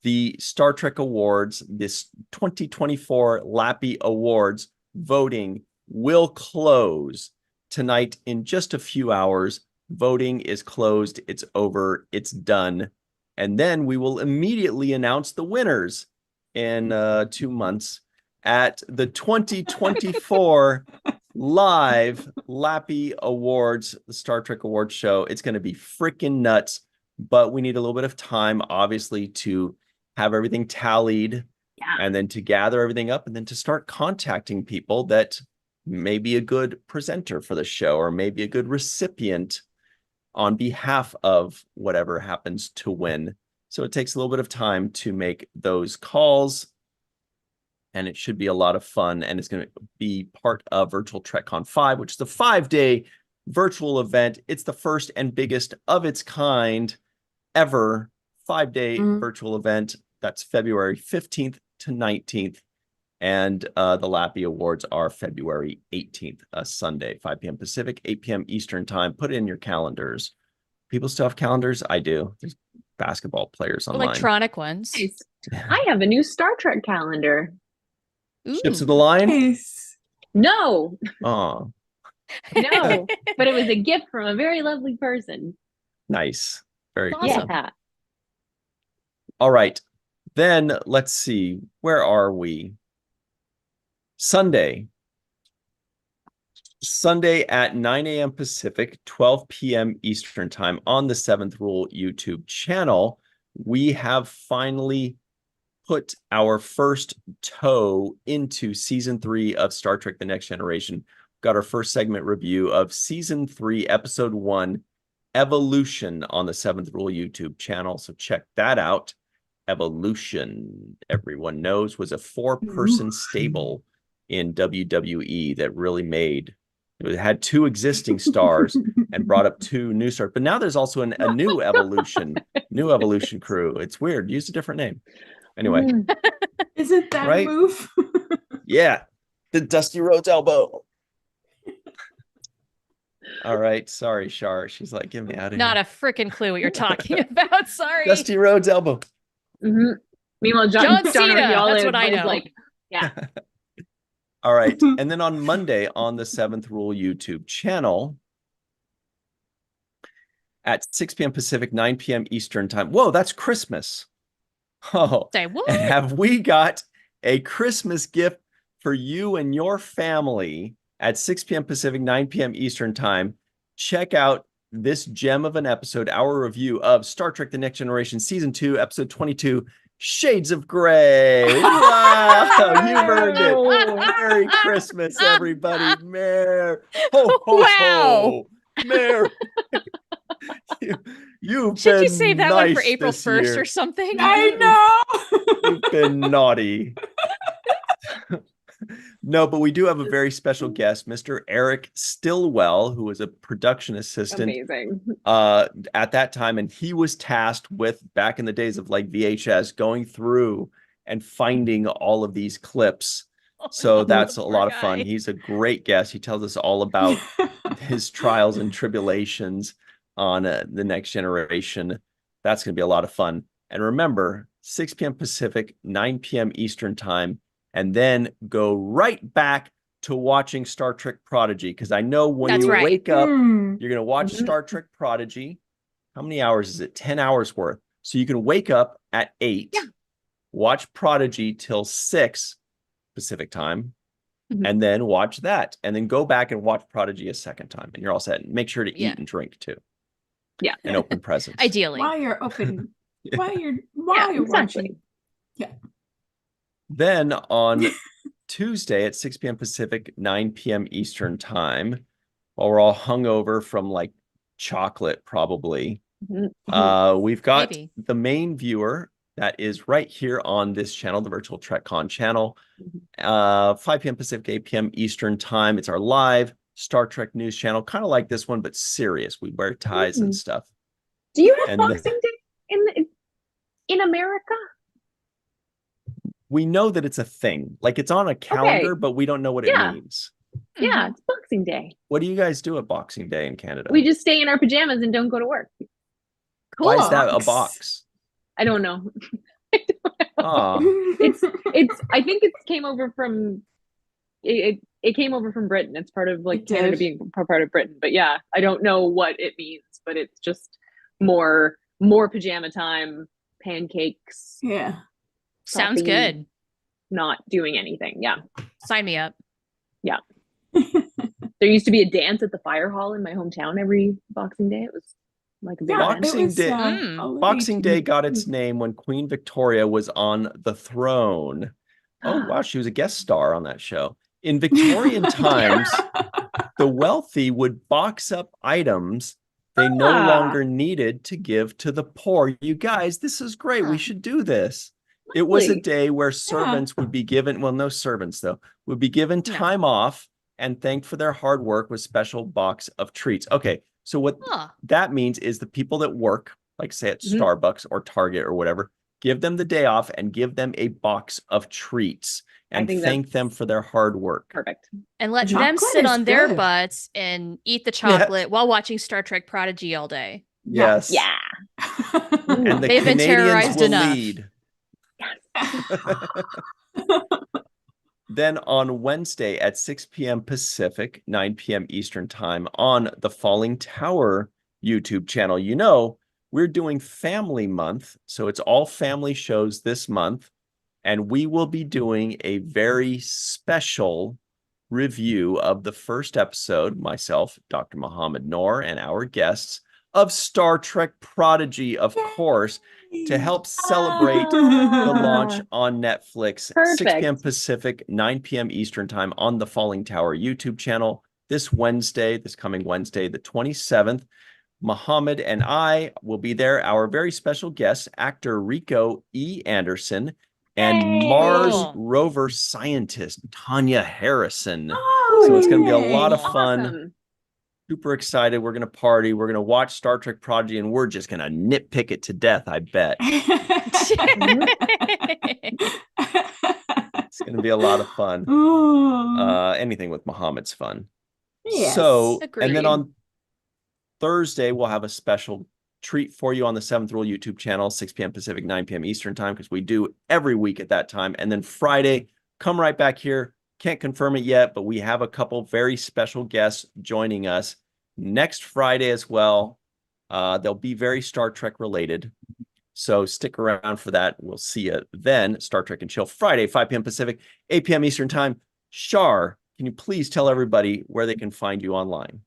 The Star Trek Awards, this 2024 LLAPy Awards voting will close tonight in just a few hours. Voting is closed. It's over. It's done. And then we will immediately announce the winners in 2 months at the 2024 live LLAPy Awards, the Star Trek Awards show. It's going to be freaking nuts, but we need a little bit of time, obviously, to have everything tallied and then to gather everything up and then to start contacting people that may be a good presenter for the show or maybe a good recipient on behalf of whatever happens to win. So it takes a little bit of time to make those calls, and it should be a lot of fun. And it's going to be part of Virtual TrekCon 5, which is a 5-day virtual event. It's the first and biggest of its kind ever 5-day virtual event. That's February 15th to 19th. And the LLAPy Awards are February 18th, a Sunday, 5 p.m. Pacific, 8 p.m. Eastern time. Put it in your calendars. People still have calendars? I do. There's basketball players online. Electronic ones. Nice. I have a new Star Trek calendar. Ships of the Line? Nice. No. Oh, No. But it was a gift from a very lovely person. nice. Very cool. Awesome. Yeah. All right. Then let's see. Where are we? Sunday at 9 a.m. Pacific, 12 p.m. Eastern time on the Seventh Rule YouTube channel, we have finally put our first toe into season 3 of Star Trek: The Next Generation. Got our first segment review of season 3, episode 1, Evolution, on the Seventh Rule YouTube channel. So check that out. Evolution, everyone knows, was a 4-person stable in WWE that really made, it had 2 existing stars and brought up 2 new stars. But now there's also a new Evolution crew. It's weird. Use a different name. Anyway. Is it that right? move? Yeah. The Dusty Rhodes elbow. All right. Sorry, Shar. She's like, get me out of here. Not a freaking clue what you're talking about. Sorry. Dusty Rhodes elbow. Meanwhile, John Cena, that's what I is know. like, yeah. All right. And then on Monday on the Seventh Rule YouTube channel at 6 p.m. Pacific, 9 p.m. Eastern time. Whoa, that's Christmas. Oh, Say what? and have we got a Christmas gift for you and your family at 6 p.m. Pacific, 9 p.m. Eastern time? Check out this gem of an episode, our review of Star Trek: The Next Generation, Season 2, Episode 22, Shades of Grey. Wow, you earned it. Merry Christmas, everybody. Merry ho ho Wow. ho. Merry. You've Should you been save that one for nice April this 1st year. or something? I know. You've been naughty. No, but we do have a very special guest, Mr. Eric Stillwell, who was a production assistant Amazing. at that time, and he was tasked with, back in the days of like VHS, going through and finding all of these clips. So that's a Poor lot of fun. guy. He's a great guest. He tells us all about his trials and tribulations on the Next Generation. That's going to be a lot of fun. And remember, 6 p.m. Pacific, 9 p.m. Eastern time, and then go right back to watching Star Trek Prodigy. Because I know when That's you right. wake up, Hmm. you're going to watch Mhm. Star Trek Prodigy. How many hours is it? 10 hours worth. So you can wake up at 8, Yeah. watch Prodigy till 6 Pacific time, Mhm. and then watch that. And then go back and watch Prodigy a second time. And you're all set. Make sure to Yeah. eat and drink too. Yeah. And open presents. Ideally. While you're open, Yeah. while you're Exactly. watching. Then on Tuesday at 6 p.m. Pacific, 9 p.m. Eastern time, while we're all hungover from like chocolate, probably, Mhm. we've got Maybe. the main viewer that is right here on this channel, the Virtual TrekCon channel, 5 p.m. Pacific, 8 p.m. Eastern time. It's our live Star Trek news channel, kind of like this one, but serious. We wear ties and stuff. Do you have And Boxing Day in America? we know that it's a thing. Like it's on a calendar, but we don't know what it Yeah. means. Yeah, it's Boxing Day. What do you guys do at Boxing Day in Canada? We just stay in our pajamas and don't go to work. Why is that a Box. box? I don't know. Ah, It's I think it came over from it came over from Britain. It's part of like It Canada did. being part of Britain. But yeah, I don't know what it means, but it's just more pajama time, pancakes, Yeah. Sounds coffee, good. not doing anything. Yeah. Sign me up. There used to be a dance at the fire hall in my hometown every Boxing Day. It was like a big Yeah, event. Boxing Day- Mm. Boxing Day got its name when Queen Victoria was on the throne. Oh, wow. She was a guest star on that show. In Victorian times, the wealthy would box up items they no Ah. longer needed to give to the poor. You guys, this is great. We Huh. should do this. It was a Lovely. day where servants would be given, well, no servants though, would be given No. time off and thanked for their hard work with special box of treats. Okay, so what Huh. that means is the people that work, like say at Mhm. Starbucks or Target or whatever, give them the day off and give them a box of treats and think thank them for their hard work. Perfect. And let Chocolate them sit is on their good. butts and eat the chocolate while watching Star Trek Prodigy all day. Yes. Yeah. And the They've been Canadians terrorized will enough. lead. Then on Wednesday at 6 p.m. Pacific, 9 p.m. Eastern time on the Falling Tower YouTube channel. You know, we're doing Family Month, so it's all family shows this month, and we will be doing a very special review of the first episode, myself, Dr. Muhammad Noor, and our guests of Star Trek Prodigy, of course, to help celebrate the launch on Netflix, 6 p.m. Perfect. Pacific, 9 p.m. Eastern time on the Falling Tower YouTube channel this coming Wednesday, the 27th. Muhammad and I will be there. Our very special guests, actor Rico E. Anderson and Yay! Mars Cool. rover scientist Tanya Harrison. Oh, So it's going to be a yay. lot of fun. Awesome. Super excited. We're going to party. We're going to watch Star Trek Prodigy, and we're just going to nitpick it to death, I bet. It's going to be a lot of fun. Ooh. Anything with Muhammad's fun. Yes. So, and then Agreed. on Thursday, we'll have a special treat for you on the 7th Rule YouTube channel, 6 p.m. Pacific, 9 p.m. Eastern time, because we do every week at that time. And then Friday, come right back here. Can't confirm it yet, but we have a couple very special guests joining us next Friday as well. They'll be very Star Trek related. So stick around for that. We'll see you then. Star Trek and Chill Friday, 5 p.m. Pacific, 8 p.m. Eastern time. Shar, can you please tell everybody where they can find you online?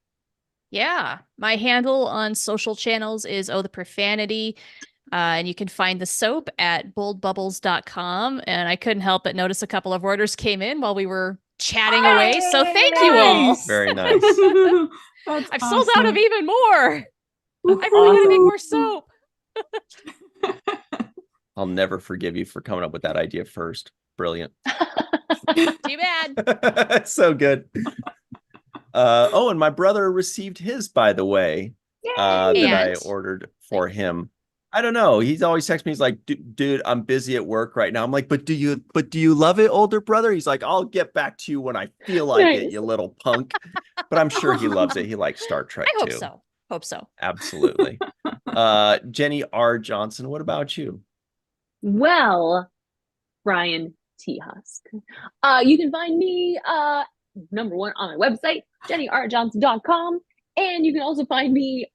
Yeah, my handle on social channels is the profanity. And you can find the soap at boldbubbles.com. And I couldn't help but notice a couple of orders came in while we were chatting away. So thank you all. Nice. Very nice. That's I've sold out of even more. Woohoo. I really gotta make more soap. I'll never forgive you for coming up with that idea first. Brilliant. Too bad. So good. Oh, and my brother received his, by the way, that I And? ordered for him. I don't know. He's always texting me. He's like, dude, I'm busy at work right now. I'm like, but do you love it, older brother? He's like, I'll get back to you when I feel like it, you little punk. But I'm sure he loves it. He likes Star Trek I hope too. so. Hope so. Absolutely. Jenny R. Johnson, what about you? Well, Ryan T. Husk. You can find me number one on my website, jennyrjohnson.com. And you can also find me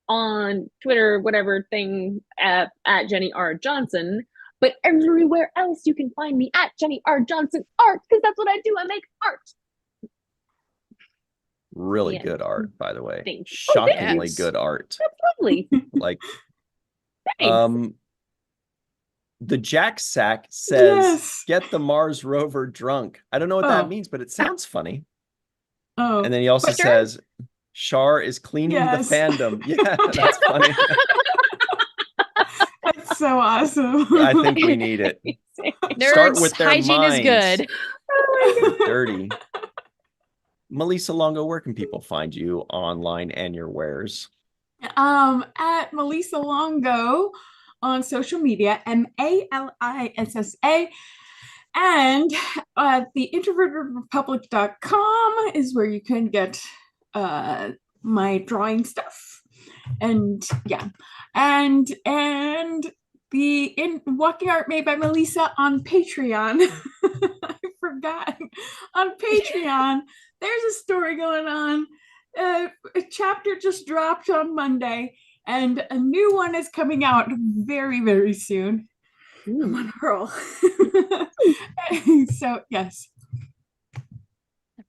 on Twitter, whatever thing, at Jenny R. Johnson. But everywhere else, you can find me at Jenny R. Johnson Art, because that's what I do. I make art. Really Yeah. good art, by the way. Thank you. Oh, thank Shockingly you. good art. That's lovely. Like, Thanks. the Jack Sack says, Yes. get the Mars rover drunk. I don't know what Oh. that means, but it sounds funny. Oh, And then he also but sure. says, Shar is cleaning Yes. the fandom. Yeah, that's funny. That's so awesome. I think we need it. Start Nerds, with their hygiene minds. is good. Dirty. Melissa Longo, where can people find you online and your wares? At Melissa Longo on social media, MALISSA. And the introvertedrepublic.com is where you can get my drawing stuff. And yeah. And the Walking Art Made by Melissa on Patreon. I forgot. On Patreon, there's a story going on. A chapter just dropped on Monday, and a new one is coming out very, very soon. I'm on a roll. So yes.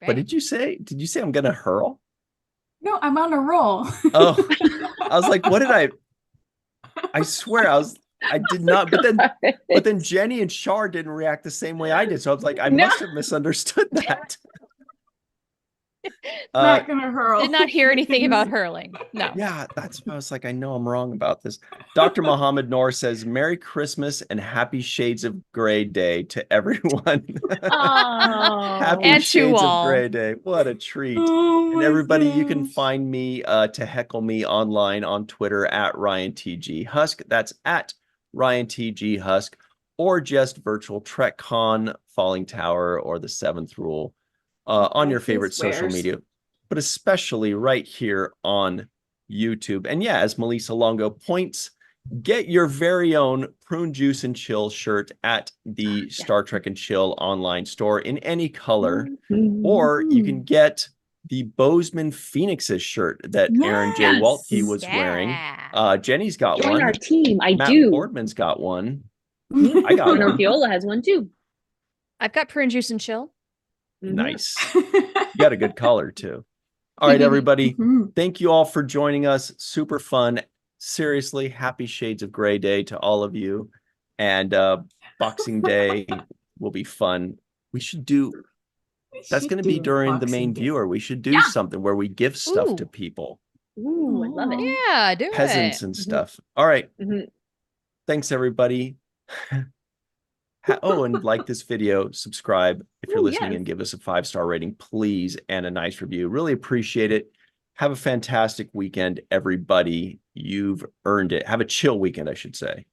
But did you say I'm gonna hurl? No, I'm on a roll. Oh, I was like, what did I swear I did not, but then Jenny and Shar didn't react the same way I did. So I was like, I must have misunderstood that. Not gonna hurl. Did not hear anything about hurling. No. Yeah, that's why I was like, I know I'm wrong about this. Dr. Muhammad Noor says, Merry Christmas and Happy Shades of Grey Day to everyone. Oh. Happy And to Shades of all. Grey Day. What a treat. Oh And my everybody, you can gosh. find me to heckle me online on Twitter at RyanTG Husk. That's at RyanTG Husk, or just virtual TrekCon, Falling Tower, or the Seventh Rule on your favorite social media, but especially right here on YouTube. And yeah, as Melissa Longo points, get your very own Prune Juice and Chill shirt at the Star Trek and Chill online store in any color, or you can get the Bozeman Phoenixes shirt that Aaron J. Yes. Waltkey was wearing. Jenny's got Join one. our team. I Matt do. Boardman's got one. Mhm. I got And one. Orfiola has one too. I've got Prune Juice and Chill. Nice. You got a good color too. All right, everybody. Mhm. Thank you all for joining us. Super fun. Seriously, happy Shades of Grey Day to all of you. And Boxing Day will be fun. We should do, that's going to be during the main viewer. We should do something where we give stuff to people, Ooh, I love it. Yeah, do peasants it. and stuff. All right. Mhm. Thanks, everybody. Oh, and like this video, subscribe if you're Ooh, listening, yes. and give us a 5-star rating, please, and a nice review. Really appreciate it. Have a fantastic weekend, everybody. You've earned it. Have a chill weekend, I should say.